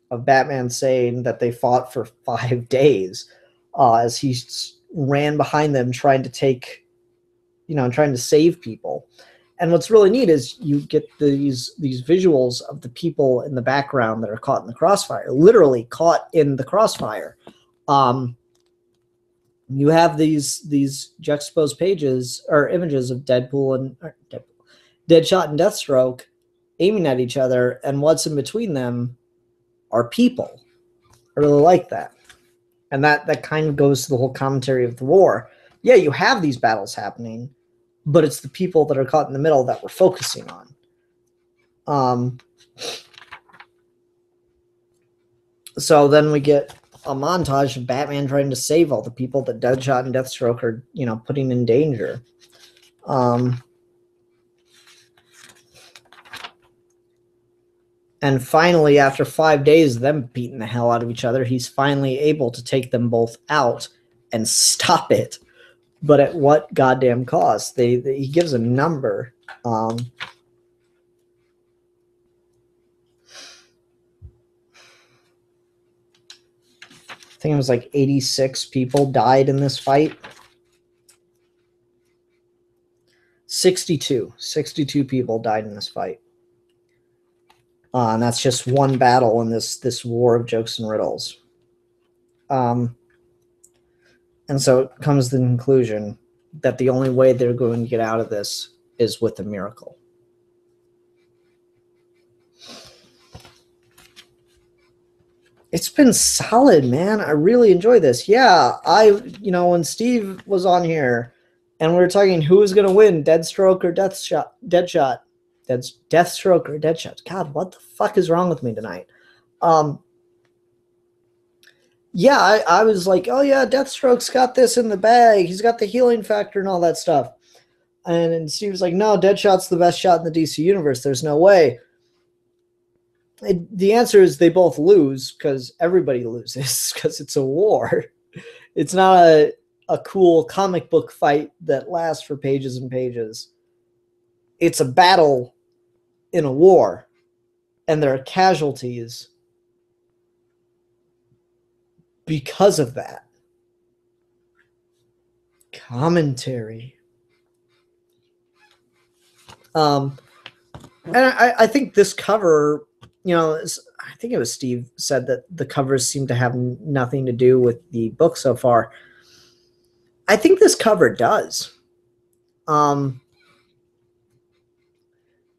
of Batman saying that they fought for 5 days, as he ran behind them trying to save people. And what's really neat is you get these visuals of the people in the background that are caught in the crossfire, literally caught in the crossfire. You have these juxtaposed pages or images of Deadshot and Deathstroke aiming at each other, and what's in between them are people. I really like that. And that kind of goes to the whole commentary of the war. Yeah, you have these battles happening, but it's the people that are caught in the middle that we're focusing on. So then we get a montage of Batman trying to save all the people that Deadshot and Deathstroke are, putting in danger. And finally, after 5 days of them beating the hell out of each other, he's finally able to take them both out and stop it. But at what goddamn cost? He gives a number. I think it was like 86 people died in this fight. 62 people died in this fight. And that's just one battle in this war of jokes and riddles. And so it comes to the conclusion that the only way they're going to get out of this is with a miracle. It's been solid, man. I really enjoy this. Yeah, when Steve was on here and we were talking who was going to win, Deathstroke or Deathshot. Deathstroke or Deadshot. God, what the fuck is wrong with me tonight? Yeah, I was like, oh yeah, Deathstroke's got this in the bag. He's got the healing factor and all that stuff. And Steve was like, no, Deadshot's the best shot in the DC universe. There's no way. The answer is they both lose because everybody loses because it's a war. It's not a cool comic book fight that lasts for pages and pages. It's a battle in a war, and there are casualties because of that. Commentary. And I think this cover, you know, I think it was Steve said that the covers seem to have nothing to do with the book so far. I think this cover does.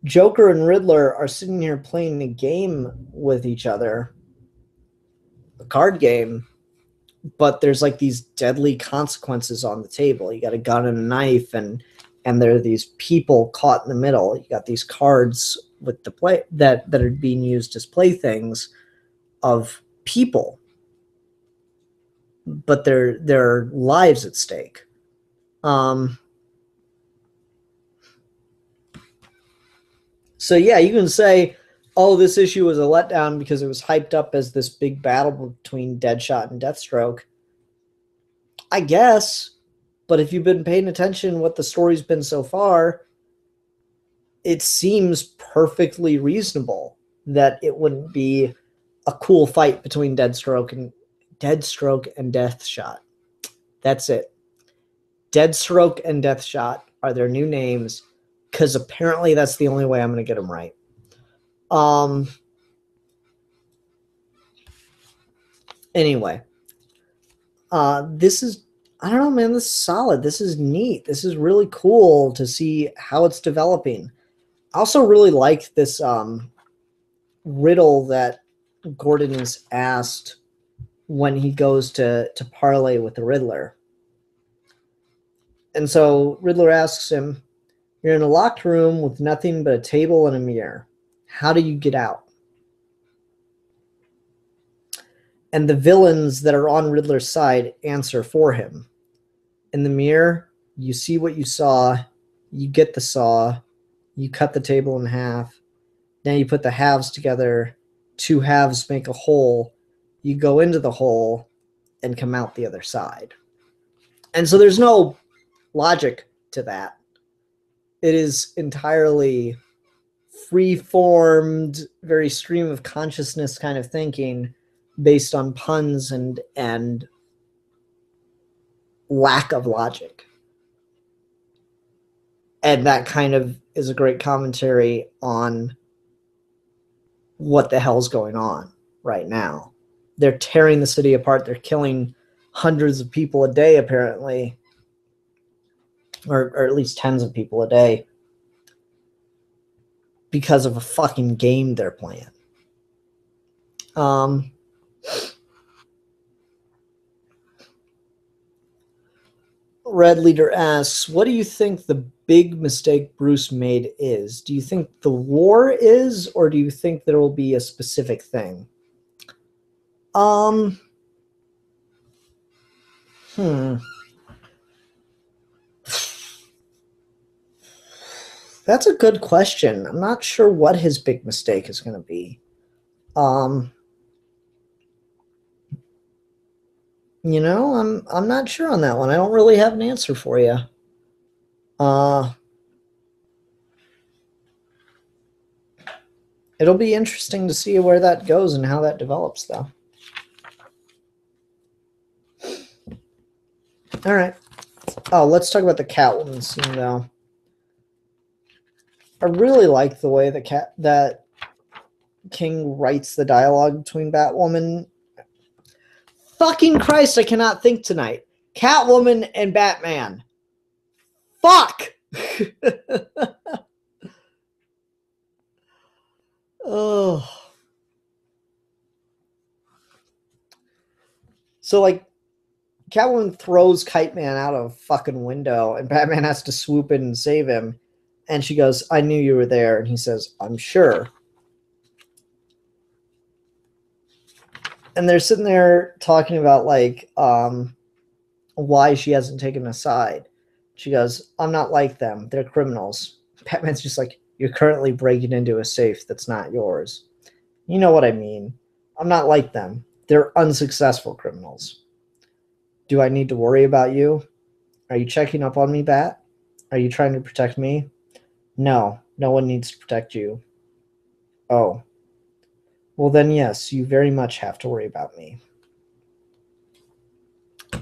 Joker and Riddler are sitting here playing a game with each other, a card game, but there's like these deadly consequences on the table. You got a gun and a knife, and there are these people caught in the middle. You got these cards with the play that are being used as playthings of people, but there are lives at stake. So yeah, you can say, oh, this issue was a letdown because it was hyped up as this big battle between Deadshot and Deathstroke. I guess, but if you've been paying attention what the story's been so far, it seems perfectly reasonable that it wouldn't be a cool fight between Deathstroke and Deathshot. That's it. Deathstroke and Deathshot are their new names, because apparently that's the only way I'm going to get them right. Anyway, this is, I don't know, man, this is solid. This is neat. This is really cool to see how it's developing. I also really like this riddle that Gordon is asked when he goes to parlay with the Riddler. And so Riddler asks him, you're in a locked room with nothing but a table and a mirror. How do you get out? And the villains that are on Riddler's side answer for him. In the mirror, you see what you saw, you get the saw, you cut the table in half, now you put the halves together, two halves make a hole, you go into the hole and come out the other side. And so there's no logic to that. It is entirely free-formed, very stream of consciousness kind of thinking based on puns and lack of logic. And that kind of is a great commentary on what the hell's going on right now. They're tearing the city apart. They're killing hundreds of people a day, apparently. Or at least tens of people a day. Because of a fucking game they're playing. Red Leader asks, what do you think the big mistake Bruce made is? Do you think the war is, or do you think there will be a specific thing? That's a good question. I'm not sure what his big mistake is going to be. You know, I'm not sure on that one. I don't really have an answer for you. It'll be interesting to see where that goes and how that develops, though. All right. Oh, let's talk about the Catwoman scene, though. I really like the way that King writes the dialogue between Batwoman. Fucking Christ, I cannot think tonight. Catwoman and Batman. Fuck! Oh. So, like, Catwoman throws Kite Man out of a fucking window, and Batman has to swoop in and save him. And she goes, I knew you were there. And he says, I'm sure. And they're sitting there talking about like why she hasn't taken a side. She goes, I'm not like them. They're criminals. Batman's just like, you're currently breaking into a safe that's not yours. You know what I mean. I'm not like them. They're unsuccessful criminals. Do I need to worry about you? Are you checking up on me, Bat? Are you trying to protect me? No, no one needs to protect you. Oh. Well then, yes, you very much have to worry about me.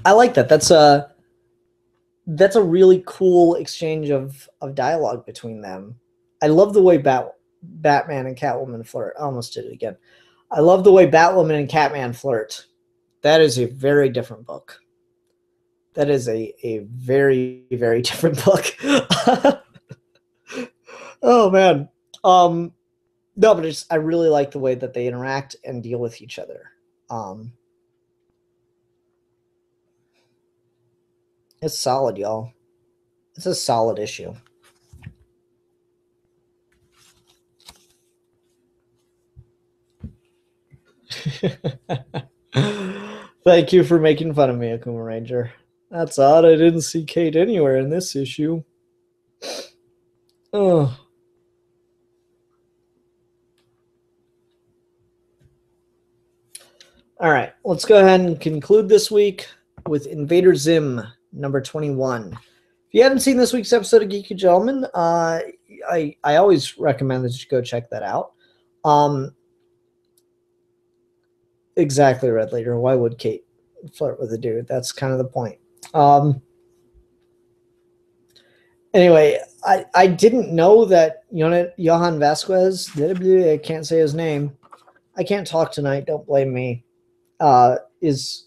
I like that. That's a really cool exchange of dialogue between them. I love the way Batman and Catwoman flirt. I almost did it again. I love the way Batwoman and Catman flirt. That is a very different book. That is a very, very different book. Oh, man. No, but I really like the way that they interact and deal with each other. It's solid, y'all. It's a solid issue. Thank you for making fun of me, Akuma Ranger. That's odd. I didn't see Kate anywhere in this issue. Oh. All right, let's go ahead and conclude this week with Invader Zim, number 21. If you haven't seen this week's episode of Geeky Gentlemen, I always recommend that you go check that out. Exactly, Red Leader. Why would Kate flirt with a dude? That's kind of the point. Anyway, I didn't know that Johan Vasquez, I can't say his name. I can't talk tonight. Don't blame me. Is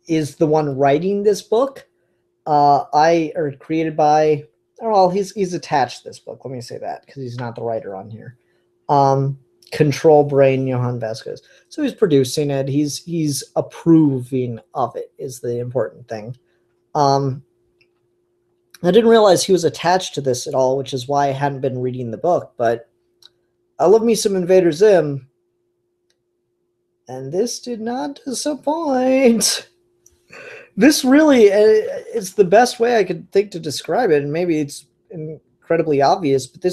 the one writing this book. Created by, well, he's attached to this book. Let me say that because he's not the writer on here. Control Brain Johan Vasquez. So he's producing it. He's approving of it is the important thing. I didn't realize he was attached to this at all, which is why I hadn't been reading the book. But I love me some Invader Zim. And this did not disappoint. This really is the best way I could think to describe it. And maybe it's incredibly obvious, but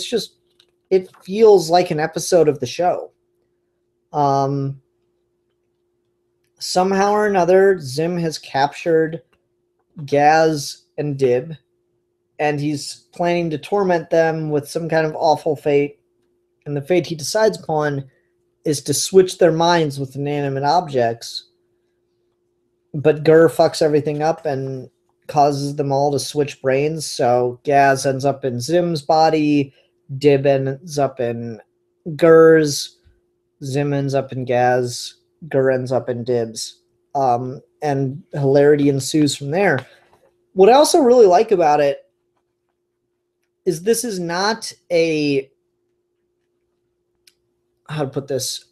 it feels like an episode of the show. Somehow or another, Zim has captured Gaz and Dib, and he's planning to torment them with some kind of awful fate. And the fate he decides upon is to switch their minds with inanimate objects. But Gur fucks everything up and causes them all to switch brains. So Gaz ends up in Zim's body. Dib ends up in Gur's. Zim ends up in Gaz. Gur ends up in Dib's. And hilarity ensues from there. What I also really like about it is this is not a... how to put this?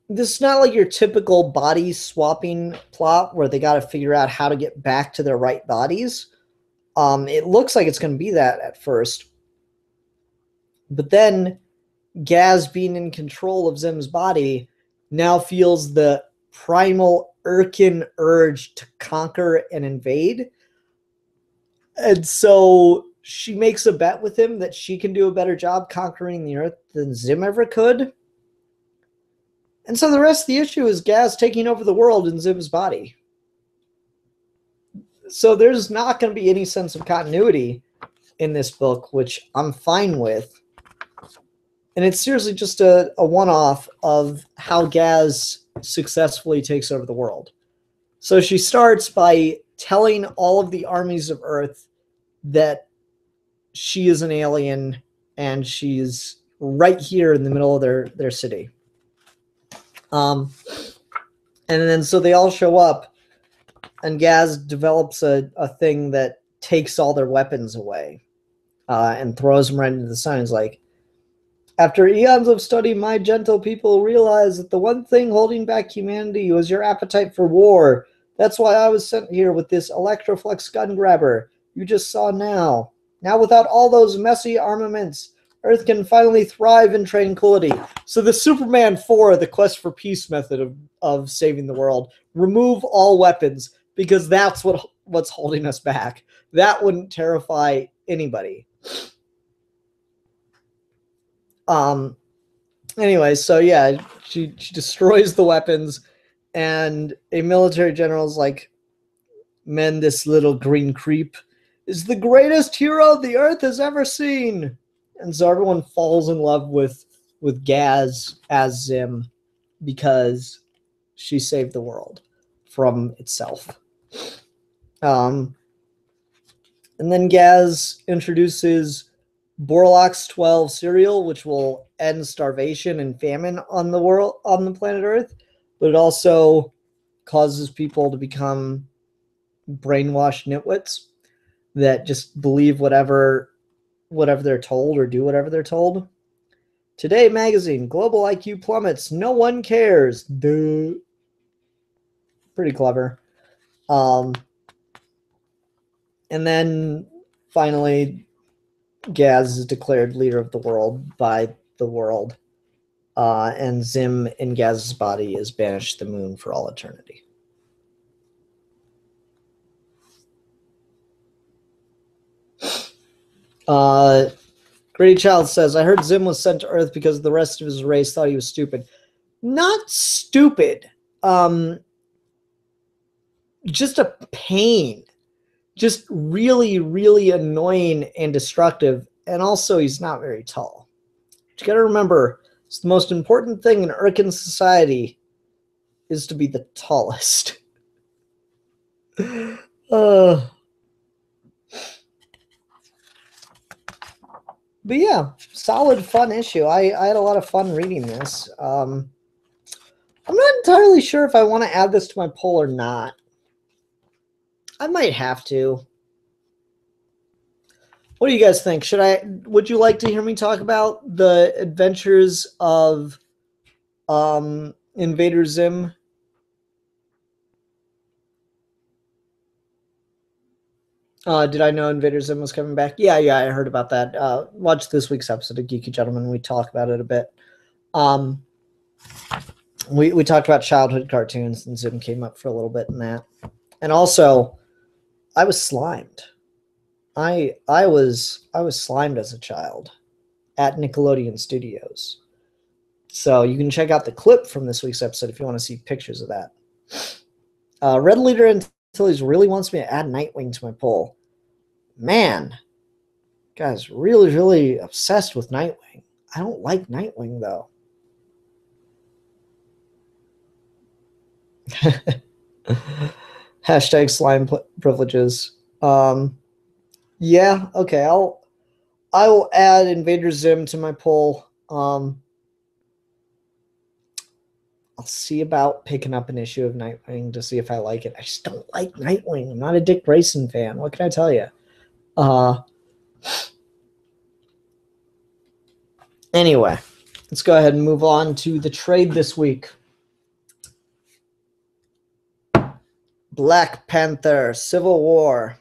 This is not like your typical body swapping plot where they got to figure out how to get back to their right bodies. It looks like it's going to be that at first. But then Gaz, being in control of Zim's body, now feels the primal Irkin urge to conquer and invade. And so she makes a bet with him that she can do a better job conquering the Earth than Zim ever could. And so the rest of the issue is Gaz taking over the world in Zim's body. So there's not going to be any sense of continuity in this book, which I'm fine with. And it's seriously just a one-off of how Gaz successfully takes over the world. So she starts by telling all of the armies of Earth that she is an alien and she's right here in the middle of their city. And then so they all show up, and Gaz develops a thing that takes all their weapons away and throws them right into the sun. He's like, after eons of study, my gentle people realized that the one thing holding back humanity was your appetite for war. That's why I was sent here with this Electroflex gun grabber you just saw now. Now without all those messy armaments, Earth can finally thrive in tranquility. So the Superman 4, the quest for peace method of saving the world, remove all weapons because that's what's holding us back. That wouldn't terrify anybody. Anyway, so yeah, she destroys the weapons, and a military general's like, "Men, this little green creep is the greatest hero the Earth has ever seen." And so everyone falls in love with Gaz as Zim because she saved the world from itself. And then Gaz introduces Borlaug's 12 cereal, which will end starvation and famine on the planet Earth, but it also causes people to become brainwashed nitwits that just believe whatever they're told or do whatever they're told. Today magazine, global IQ plummets. No one cares. Duh. Pretty clever. And then finally, Gaz is declared leader of the world by the world. And Zim in Gaz's body is banished to the moon for all eternity. Grady Child says, I heard Zim was sent to Earth because the rest of his race thought he was stupid. Not stupid. Just a pain. Just really, really annoying and destructive. And also, he's not very tall. But you got to remember, it's the most important thing in Urkin society is to be the tallest. But yeah, solid, fun issue. I had a lot of fun reading this. I'm not entirely sure if I want to add this to my poll or not. I might have to. What do you guys think? Would you like to hear me talk about the adventures of Invader Zim? Did I know Invader Zim was coming back? Yeah, I heard about that. Watch this week's episode of Geeky Gentlemen. We talk about it a bit. We talked about childhood cartoons, and Zim came up for a little bit in that. And also, I was slimed. I was slimed as a child at Nickelodeon Studios. So you can check out the clip from this week's episode if you want to see pictures of that. Red Leader Antilles really wants me to add Nightwing to my poll. Man, guy's really, really obsessed with Nightwing. I don't like Nightwing, though. Hashtag slime privileges. Yeah, okay. I will add Invader Zim to my poll. I'll see about picking up an issue of Nightwing to see if I like it. I just don't like Nightwing. I'm not a Dick Grayson fan. What can I tell you? Anyway, let's go ahead and move on to the trade this week. Black Panther, Civil War.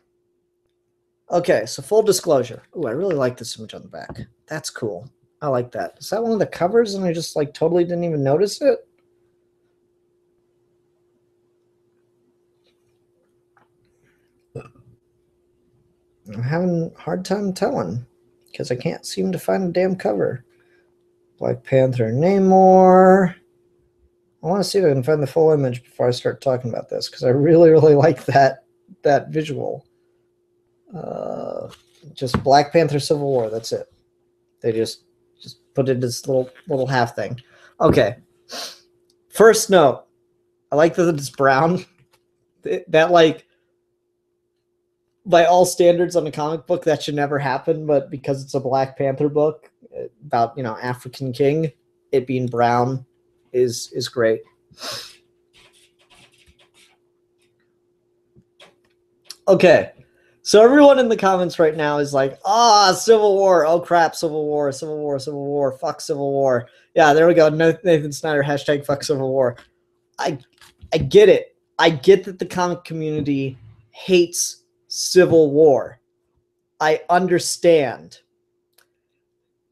Okay, so full disclosure. Ooh, I really like this image on the back. That's cool. I like that. Is that one of the covers and I just like totally didn't even notice it? I'm having a hard time telling because I can't seem to find a damn cover. Black Panther Namor. I want to see if I can find the full image before I start talking about this because I really, really like that visual. Just Black Panther Civil War. That's it. They just put it this little half thing. Okay. First note. I like that it's brown. That like by all standards on a comic book that should never happen, but because it's a Black Panther book about African king, it being brown is great. Okay. So everyone in the comments right now is like, Civil War. Oh, crap, Civil War, Civil War, Civil War. Fuck Civil War. Yeah, there we go. Nathan Snyder, hashtag fuck Civil War. I get it. I get that the comic community hates Civil War. I understand.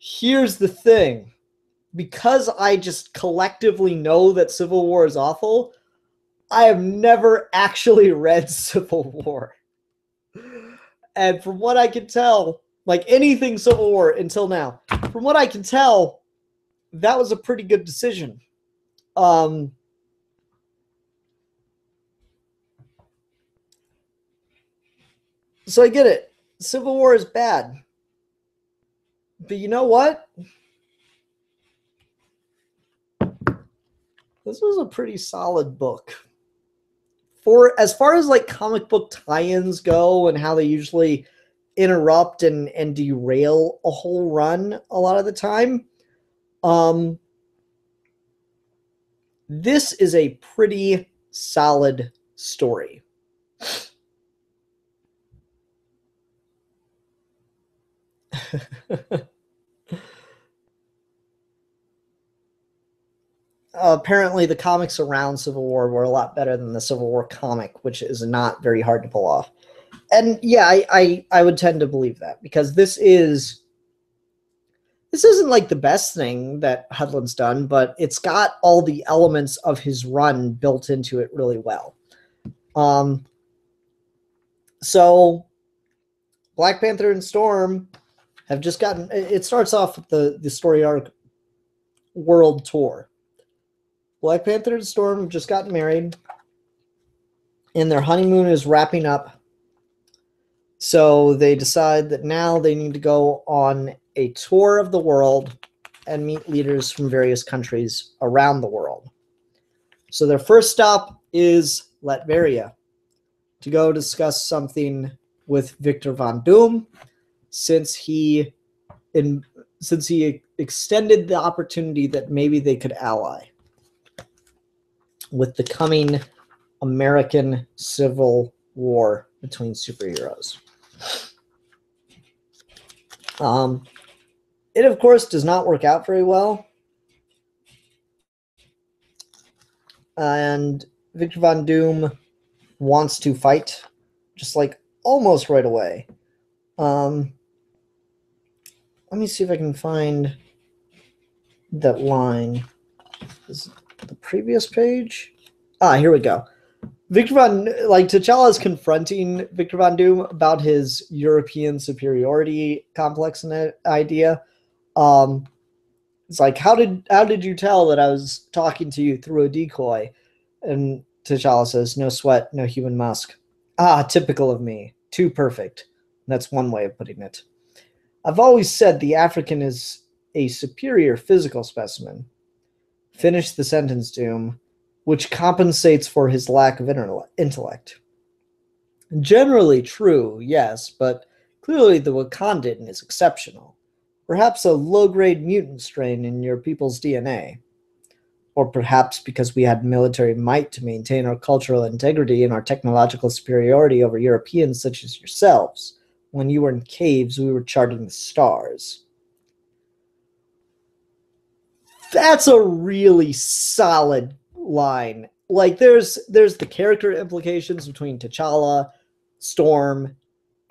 Here's the thing. Because I just collectively know that Civil War is awful, I have never actually read Civil War. And from what I can tell, like anything Civil War until now, from what I can tell, that was a pretty good decision. So I get it. Civil War is bad. But you know what? This was a pretty solid book. For as far as like comic book tie-ins go and how they usually interrupt and derail a whole run a lot of the time, this is a pretty solid story. Apparently the comics around Civil War were a lot better than the Civil War comic, which is not very hard to pull off. And yeah, I would tend to believe that, because this isn't like the best thing that Hudlin's done, but it's got all the elements of his run built into it really well. So Black Panther and Storm have just gotten, it starts off with the story arc World Tour. Black Panther and Storm have just gotten married, and their honeymoon is wrapping up. So they decide that now they need to go on a tour of the world and meet leaders from various countries around the world. So their first stop is Latveria to go discuss something with Victor Von Doom, since he extended the opportunity that maybe they could ally with the coming American Civil War between superheroes. It, of course, does not work out very well. And Victor Von Doom wants to fight, just like almost right away. Let me see if I can find that line. Is it the previous page? Here we go. T'Challa is confronting Victor Von Doom about his European superiority complex and idea. It's like, how did you tell that I was talking to you through a decoy? And T'Challa says, no sweat, no human musk. Typical of me. Too perfect. That's one way of putting it. I've always said the African is a superior physical specimen. Finish the sentence, Doom, which compensates for his lack of intellect. Generally true, yes, but clearly the Wakandan is exceptional. Perhaps a low-grade mutant strain in your people's DNA. Or perhaps because we had military might to maintain our cultural integrity and our technological superiority over Europeans such as yourselves. When you were in caves, we were charting the stars. That's a really solid line. Like, there's the character implications between T'Challa, Storm,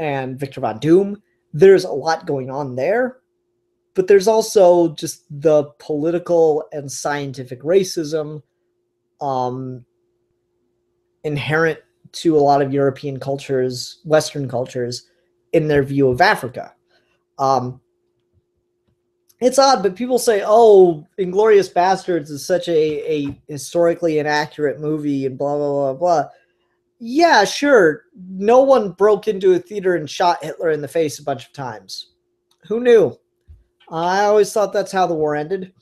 and Victor Von Doom. There's a lot going on there. But there's also just the political and scientific racism inherent to a lot of European cultures, Western cultures, in their view of Africa. It's odd, but people say, oh, Inglourious Basterds is such a historically inaccurate movie and blah, blah, blah, blah. Yeah, sure. No one broke into a theater and shot Hitler in the face a bunch of times. Who knew? I always thought that's how the war ended.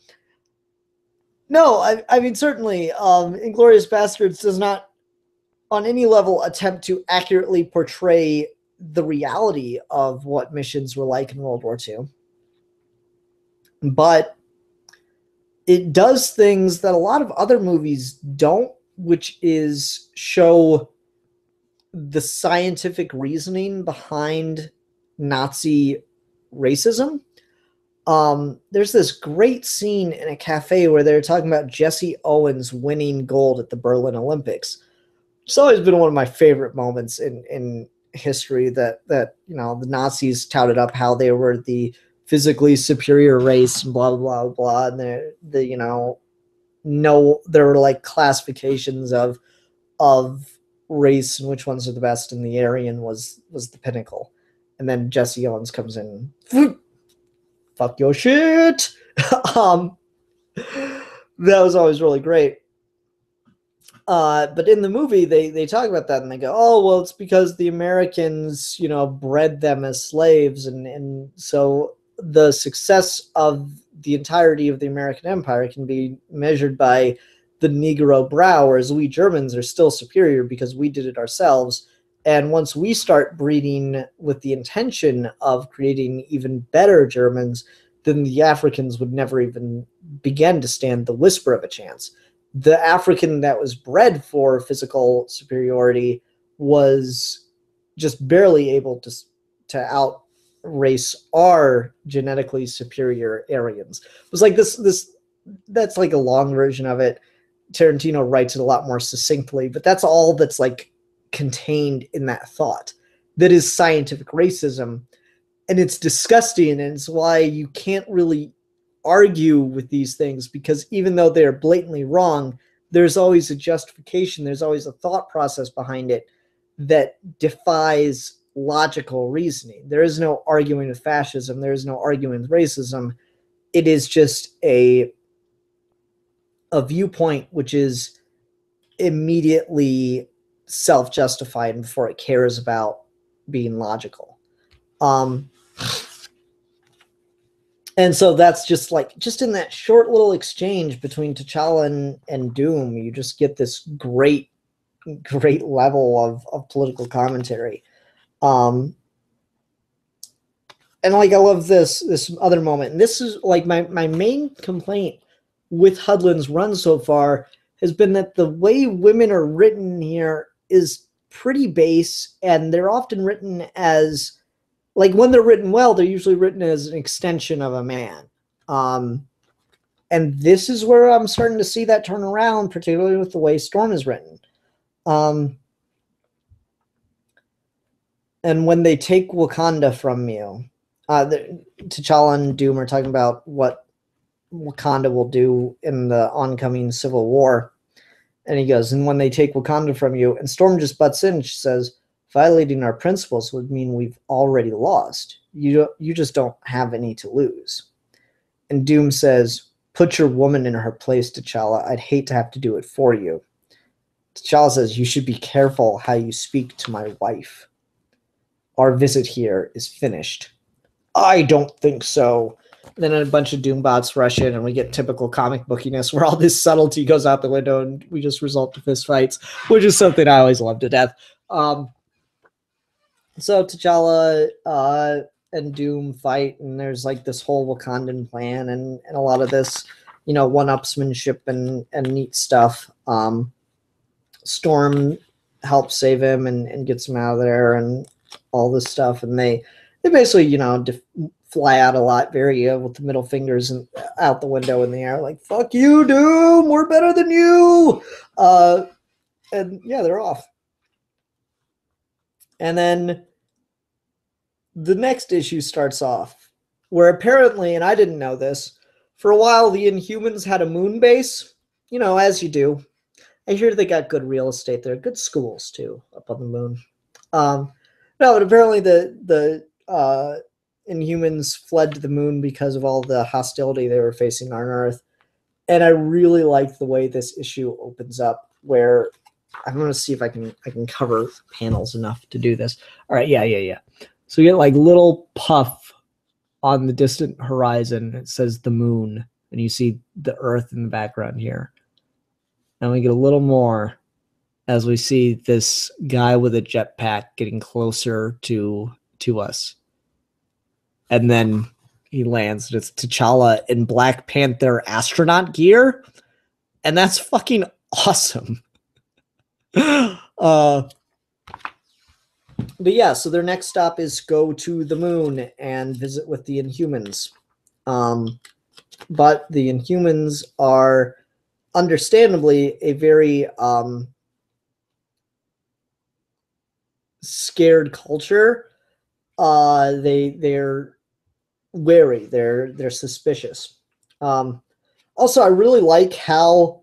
No, I mean, certainly, Inglourious Basterds does not on any level attempt to accurately portray the reality of what missions were like in World War II. But it does things that a lot of other movies don't, which is show the scientific reasoning behind Nazi racism. There's this great scene in a cafe where they're talking about Jesse Owens winning gold at the Berlin Olympics. It's always been one of my favorite moments in history that you know, the Nazis touted up how they were the physically superior race and blah blah blah blah. And the you know, no, there were like classifications of race and which ones are the best, and the Aryan was the pinnacle. And then Jesse Owens comes in, fuck your shit. That was always really great. But in the movie, they talk about that and they go, oh, well, it's because the Americans, you know, bred them as slaves. And so the success of the entirety of the American Empire can be measured by the Negro brow, whereas we Germans are still superior because we did it ourselves. And once we start breeding with the intention of creating even better Germans, then the Africans would never even begin to stand the whisper of a chance. The African that was bred for physical superiority was just barely able to outrace our genetically superior Aryans. It was like this that's like a long version of it. Tarantino writes it a lot more succinctly, but that's all that's like contained in that thought. That is scientific racism, and it's disgusting, and it's why you can't really argue with these things, because even though they're blatantly wrong, there's always a justification, there's always a thought process behind it that defies logical reasoning. There is no arguing with fascism, there is no arguing with racism. It is just a viewpoint which is immediately self-justified before it cares about being logical. And so that's just in that short little exchange between T'Challa and Doom, you just get this great level of political commentary. And like, I love this other moment. And this is like my main complaint with Hudlin's run so far has been that the way women are written here is pretty base, and they're often written as, like, when they're written well, they're usually written as an extension of a man. And this is where I'm starting to see that turn around, particularly with the way Storm is written. And when they take Wakanda from you, T'Challa and Doom are talking about what Wakanda will do in the oncoming civil war. And he goes, and when they take Wakanda from you, and Storm just butts in and she says, violating our principles would mean we've already lost. You just don't have any to lose. And Doom says, put your woman in her place, T'Challa. I'd hate to have to do it for you. T'Challa says, you should be careful how you speak to my wife. Our visit here is finished. I don't think so. Then a bunch of Doombots rush in, and we get typical comic bookiness where all this subtlety goes out the window and we just result to fist fights, which is something I always love to death. So T'Challa and Doom fight, and there's like this whole Wakandan plan and a lot of this, you know, one-upsmanship and neat stuff. Storm helps save him and gets him out of there and all this stuff, and they basically, you know, fly out a lot, very with the middle fingers and out the window in the air, like, fuck you, Doom, we're better than you. And yeah, they're off. And then the next issue starts off where apparently, and I didn't know this, for a while the Inhumans had a moon base, you know, as you do. I hear they got good real estate there, good schools too, up on the moon. No, but apparently the Inhumans fled to the moon because of all the hostility they were facing on Earth. And I really like the way this issue opens up, where I'm going to see if I can cover panels enough to do this. All right, yeah. So you get like little puff on the distant horizon. It says the moon, and you see the Earth in the background here. And we get a little more as we see this guy with a jetpack getting closer to us. And then he lands, and it's T'Challa in Black Panther astronaut gear. And that's fucking awesome. But yeah, so their next stop is go to the moon and visit with the Inhumans. But the Inhumans are understandably a very scared culture. They're wary. They're suspicious. Also, I really like how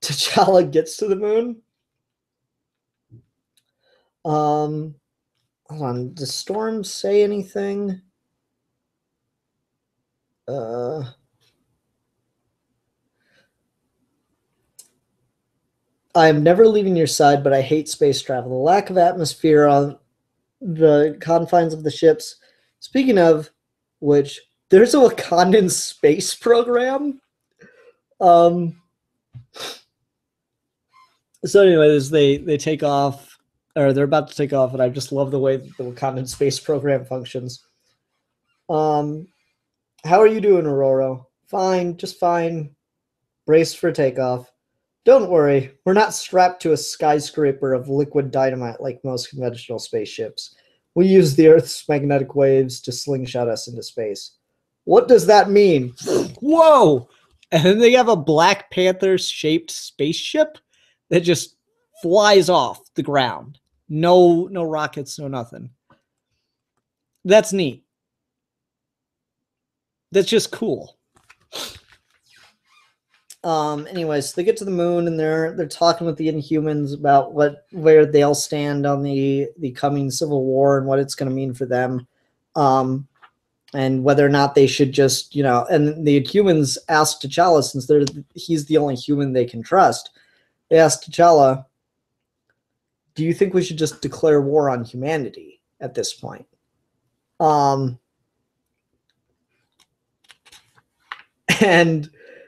T'Challa gets to the moon. Hold on. Does Storm say anything? I am never leaving your side, but I hate space travel. The lack of atmosphere on the confines of the ships. Speaking of which, there's a Wakandan space program. So anyways, they take off, or they're about to take off, and I just love the way that the Wakandan space program functions. How are you doing, Aurora? Fine, just fine. Brace for takeoff. Don't worry, we're not strapped to a skyscraper of liquid dynamite like most conventional spaceships. We use the Earth's magnetic waves to slingshot us into space. What does that mean? Whoa! And then they have a Black Panther-shaped spaceship that just flies off the ground. No rockets, no nothing. That's neat. That's just cool. Anyways, they get to the moon and they're talking with the Inhumans about where they'll stand on the coming civil war and what it's going to mean for them, and whether or not they should just, and the Inhumans ask T'Challa, since he's the only human they can trust, they ask T'Challa, do you think we should just declare war on humanity at this point? And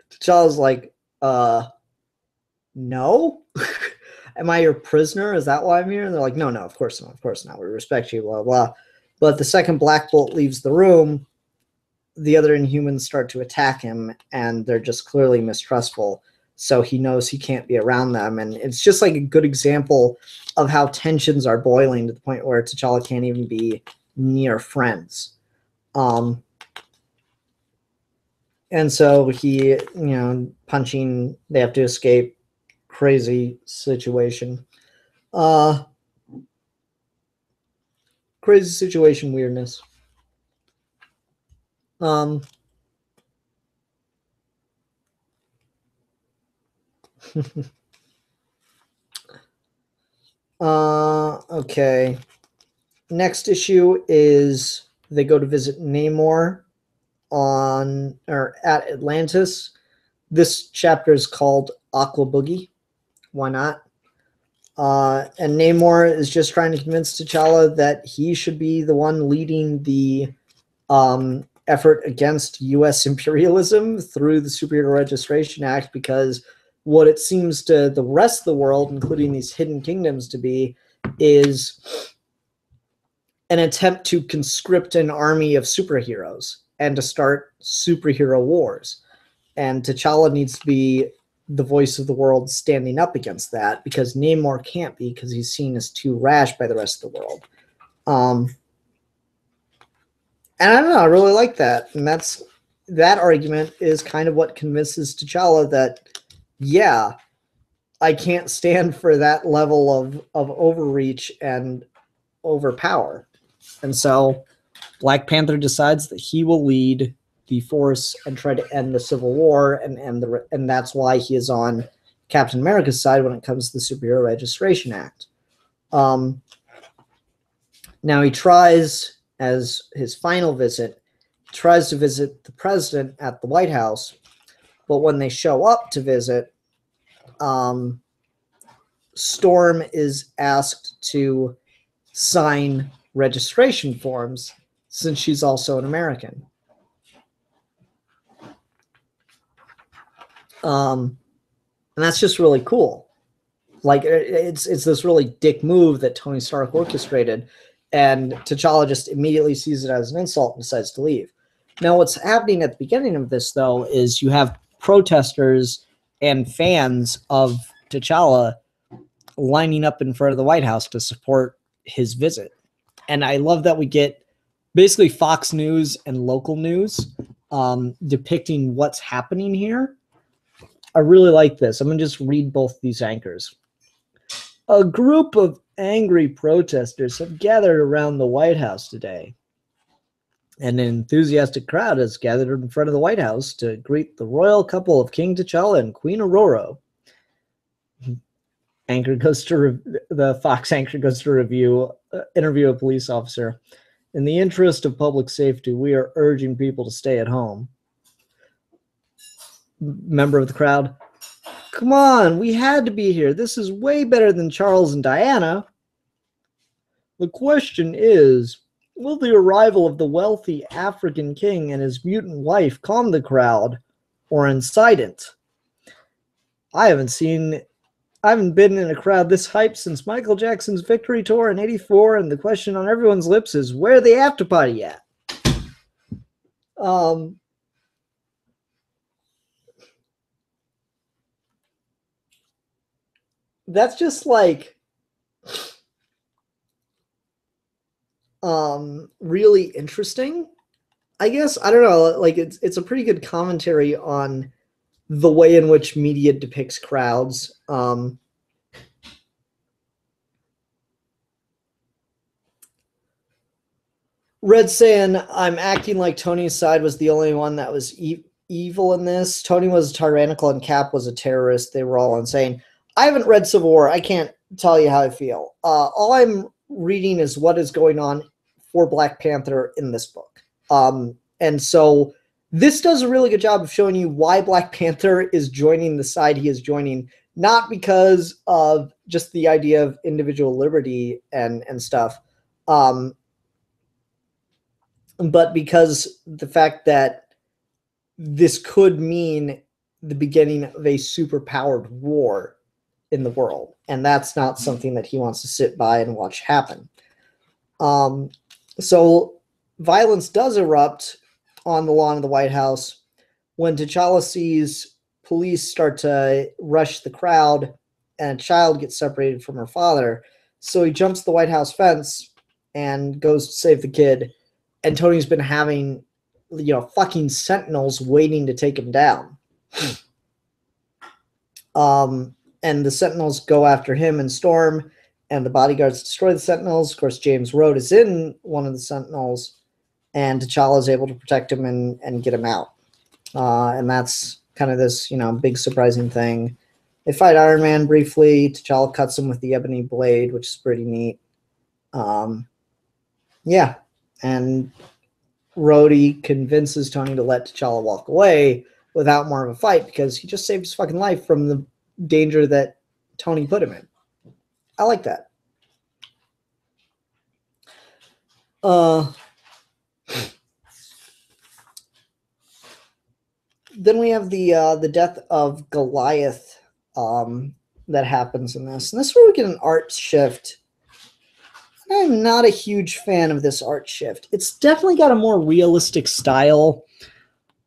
T'Challa's like, no? Am I your prisoner? Is that why I'm here? And they're like, no, of course not. We respect you, blah, blah. But the second Black Bolt leaves the room, the other Inhumans start to attack him, and they're just clearly mistrustful. So he knows he can't be around them. And it's just like a good example of how tensions are boiling to the point where T'Challa can't even be near friends. And so he, punching, they have to escape. Crazy situation. Crazy situation weirdness. Okay. Next issue is they go to visit Namor at Atlantis. This chapter is called Aqua Boogie. Why not? And Namor is just trying to convince T'Challa that he should be the one leading the effort against U.S. imperialism through the Superhero Registration Act, because what it seems to the rest of the world, including these hidden kingdoms, to be is an attempt to conscript an army of superheroes and to start superhero wars. And T'Challa needs to be the voice of the world standing up against that, because Namor can't be, because he's seen as too rash by the rest of the world. And I don't know, I really like that. And that argument is kind of what convinces T'Challa that, yeah, I can't stand for that level of overreach and overpower. And so Black Panther decides that he will lead the force and try to end the Civil War, and that's why he is on Captain America's side when it comes to the Superhero Registration Act. Now he tries, as his final visit, tries to visit the president at the White House, but when they show up to visit, Storm is asked to sign registration forms since she's also an American. And that's just really cool. Like, it's this really dick move that Tony Stark orchestrated, and T'Challa just immediately sees it as an insult and decides to leave. Now, what's happening at the beginning of this, though, is you have protesters and fans of T'Challa lining up in front of the White House to support his visit. And I love that we get basically Fox News and local news depicting what's happening here. I really like this. I'm going to just read both these anchors. A group of angry protesters have gathered around the White House today. And an enthusiastic crowd has gathered in front of the White House to greet the royal couple of King T'Challa and Queen Aurora. The Fox anchor goes to interview a police officer. In the interest of public safety, we are urging people to stay at home. Member of the crowd, come on, we had to be here. This is way better than Charles and Diana. The question is, will the arrival of the wealthy African king and his mutant wife calm the crowd or incite it? I haven't been in a crowd this hyped since Michael Jackson's victory tour in '84, and the question on everyone's lips is, where the after party at? That's just like really interesting, I guess. I don't know, like it's a pretty good commentary on the way in which media depicts crowds. Red saying, I'm acting like Tony's side was the only one that was evil in this. Tony was tyrannical and Cap was a terrorist. They were all insane. I haven't read Civil War. I can't tell you how I feel. All I'm reading is what is going on for Black Panther in this book. And so this does a really good job of showing you why Black Panther is joining the side he is joining, not because of just the idea of individual liberty and stuff, but because the fact that this could mean the beginning of a superpowered war in the world. And that's not something that he wants to sit by and watch happen. So violence does erupt on the lawn of the White House when T'Challa sees police start to rush the crowd and a child gets separated from her father. So he jumps the White House fence and goes to save the kid. And Tony's been having, fucking sentinels waiting to take him down. And the sentinels go after him and Storm, and the bodyguards destroy the sentinels. Of course, James Rhodes is in one of the sentinels, and T'Challa is able to protect him and get him out. And that's kind of this, big surprising thing. They fight Iron Man briefly. T'Challa cuts him with the ebony blade, which is pretty neat. Yeah. And Rhodey convinces Tony to let T'Challa walk away without more of a fight because he just saved his fucking life from the danger that Tony put him in. I like that. Then we have the death of Goliath that happens in this. And this is where we get an art shift. I'm not a huge fan of this art shift. It's definitely got a more realistic style,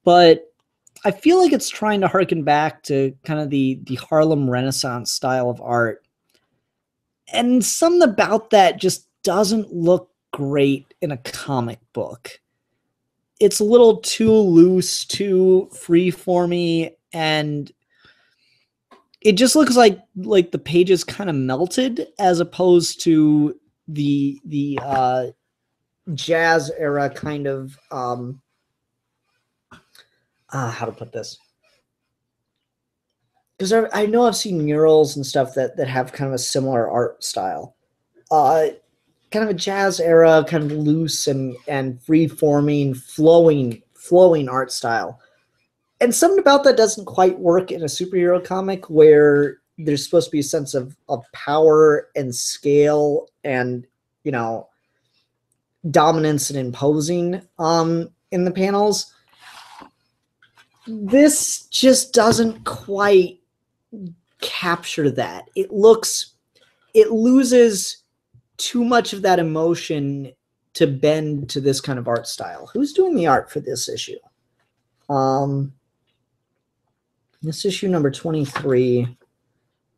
but I feel like it's trying to harken back to kind of the Harlem Renaissance style of art. And something about that just doesn't look great in a comic book. It's a little too loose, too free-formy, and it just looks like the pages kind of melted as opposed to the jazz era kind of how to put this, because I know I've seen murals and stuff that have kind of a similar art style, kind of a jazz era, kind of loose and free forming, flowing art style. And something about that doesn't quite work in a superhero comic where there's supposed to be a sense of power and scale and, dominance and imposing in the panels. This just doesn't quite capture that. It loses too much of that emotion to bend to this kind of art style. Who's doing the art for this issue? This issue number 23.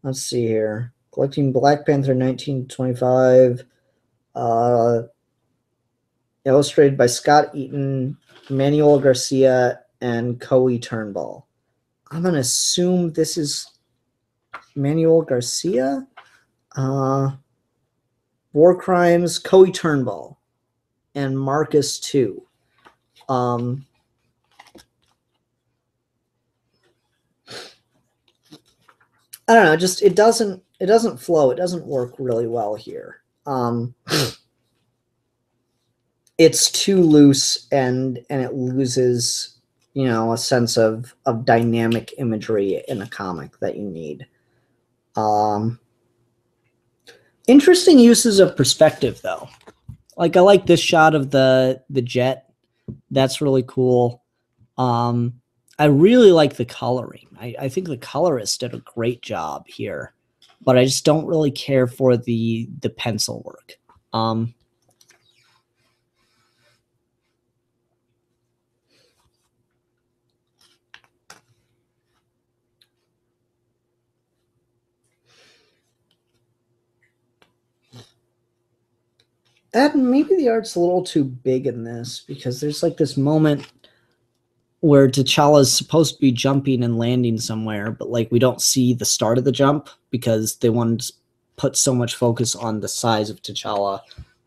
Let's see here. Collecting Black Panther 1925. Illustrated by Scot, Eaton, Manuel Garcia, and Turnball. I'm going to assume this is Manuel Garcia. War Crimes, Turnball, and Marcus 2. I don't know, just it doesn't flow. It doesn't work really well here. It's too loose and it loses, you know, a sense of dynamic imagery in a comic that you need. Interesting uses of perspective though. Like I like this shot of the jet. That's really cool. I really like the coloring. I think the colorist did a great job here, but I just don't really care for the pencil work. And maybe the art's a little too big in this because there's like this moment where T'Challa's supposed to be jumping and landing somewhere, but like we don't see the start of the jump because they wanted to put so much focus on the size of T'Challa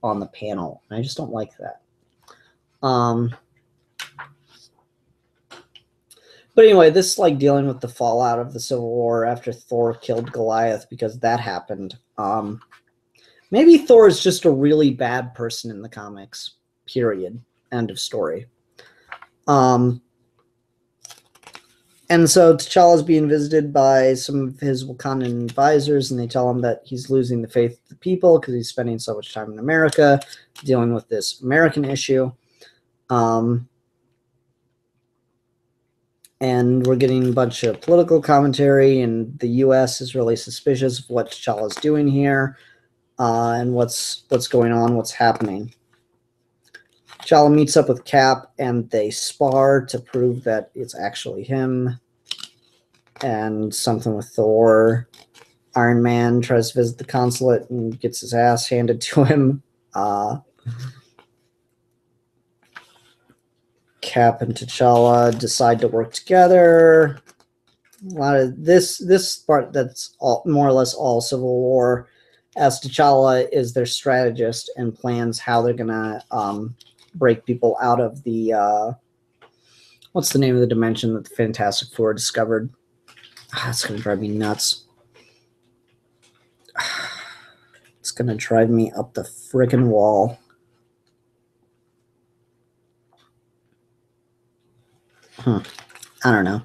on the panel. And I just don't like that. But anyway, this is like dealing with the fallout of the Civil War after Thor killed Goliath because that happened. Maybe Thor is just a really bad person in the comics, period. End of story. And so T'Challa's being visited by some of his Wakandan advisors, and they tell him that he's losing the faith of the people because he's spending so much time in America dealing with this American issue. And we're getting a bunch of political commentary, and the U.S. is really suspicious of what T'Challa's doing here. And what's going on, what's happening. T'Challa meets up with Cap, and they spar to prove that it's actually him. And something with Thor. Iron Man tries to visit the consulate and gets his ass handed to him. Cap and T'Challa decide to work together. A lot of this part that's all, more or less all Civil War, as T'Challa is their strategist and plans how they're gonna break people out of the what's the name of the dimension that the Fantastic Four discovered? It's gonna drive me nuts. It's gonna drive me up the frickin' wall. I don't know.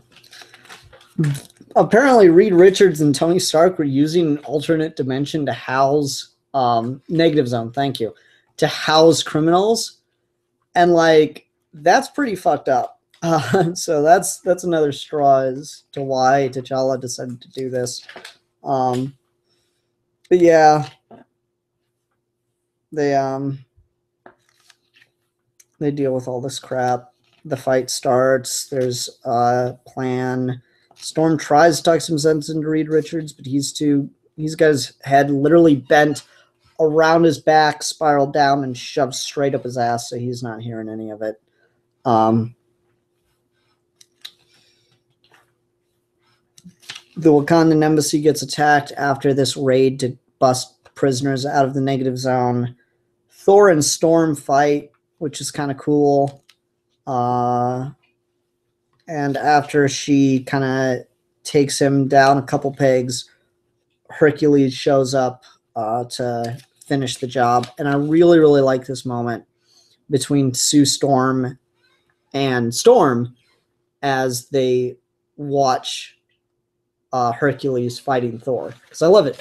Apparently, Reed Richards and Tony Stark were using an alternate dimension to house Negative Zone. Thank you. To house criminals, and like that's pretty fucked up. So that's another straw as to why T'Challa decided to do this. But yeah, they deal with all this crap. The fight starts. There's a plan. Storm tries to talk some sense into Reed Richards, but he's got his head literally bent around his back, spiraled down, and shoved straight up his ass, so he's not hearing any of it. The Wakandan embassy gets attacked after this raid to bust prisoners out of the Negative Zone. Thor and Storm fight, which is kind of cool. And after she kind of takes him down a couple pegs, Hercules shows up to finish the job. And I really, really like this moment between Sue Storm and Storm as they watch Hercules fighting Thor. Because I love it.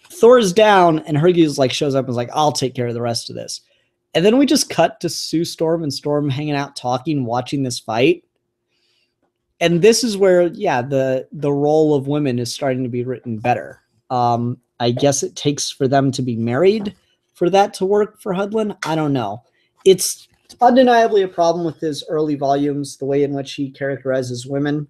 Thor's down, and Hercules like shows up and is like, I'll take care of the rest of this. And then we just cut to Sue Storm and Storm hanging out, talking, watching this fight. And this is where, yeah, the role of women is starting to be written better. I guess it takes for them to be married for that to work for Hudlin. I don't know. It's undeniably a problem with his early volumes, the way in which he characterizes women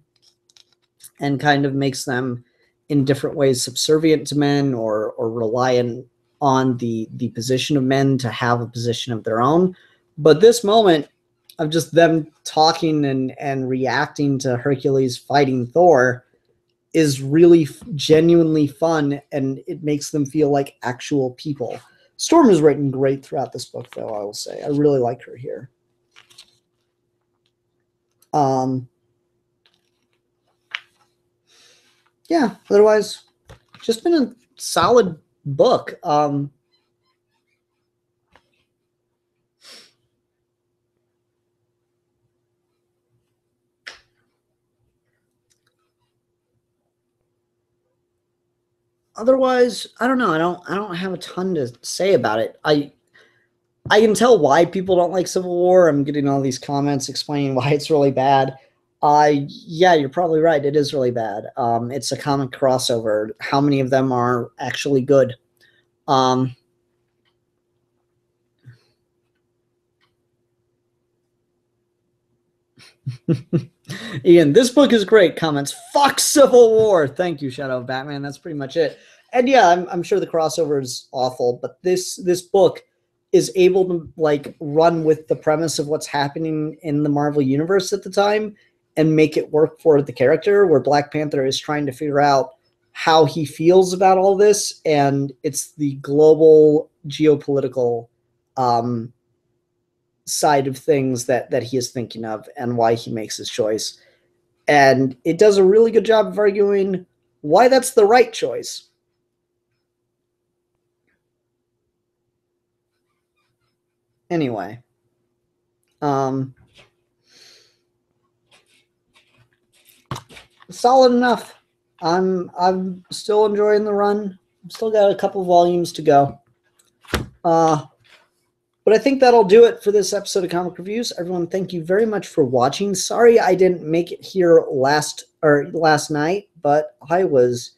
and kind of makes them in different ways subservient to men or reliant on the position of men to have a position of their own. But this moment of just them talking and reacting to Hercules fighting Thor is really genuinely fun, and it makes them feel like actual people. Storm is written great throughout this book, though, I will say. I really like her here. Yeah, otherwise, just been a solid book. Otherwise, I don't know. I don't have a ton to say about it. I can tell why people don't like Civil War. I'm getting all these comments explaining why it's really bad. Yeah, you're probably right. It is really bad. It's a comic crossover. How many of them are actually good? Ian, this book is great. Comments, fuck Civil War. Thank you, Shadow of Batman. That's pretty much it. And yeah, I'm sure the crossover is awful, but this book is able to like run with the premise of what's happening in the Marvel universe at the time and make it work for the character, where Black Panther is trying to figure out how he feels about all this, and it's the global geopolitical side of things that he is thinking of and why he makes his choice. And it does a really good job of arguing why that's the right choice. Anyway, solid enough. I'm still enjoying the run. I've still got a couple volumes to go. But I think that'll do it for this episode of Comic Reviews. Everyone, thank you very much for watching. Sorry I didn't make it here last night, but I was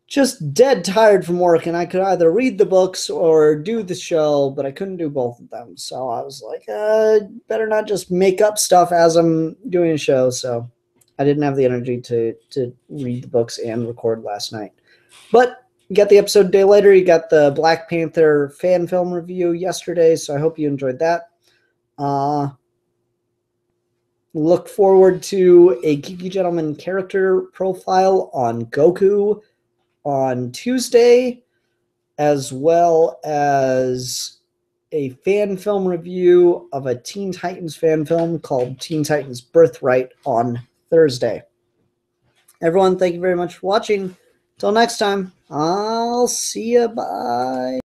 just dead tired from work, and I could either read the books or do the show, but I couldn't do both of them. So I was like, better not just make up stuff as I'm doing a show. So I didn't have the energy to read the books and record last night. But you got the episode a day later. You got the Black Panther fan film review yesterday, so I hope you enjoyed that. Look forward to a Geeky Gentleman character profile on Goku on Tuesday, as well as a fan film review of a Teen Titans fan film called Teen Titans Birthright on Thursday. Everyone, thank you very much for watching. Till next time, I'll see you. Bye.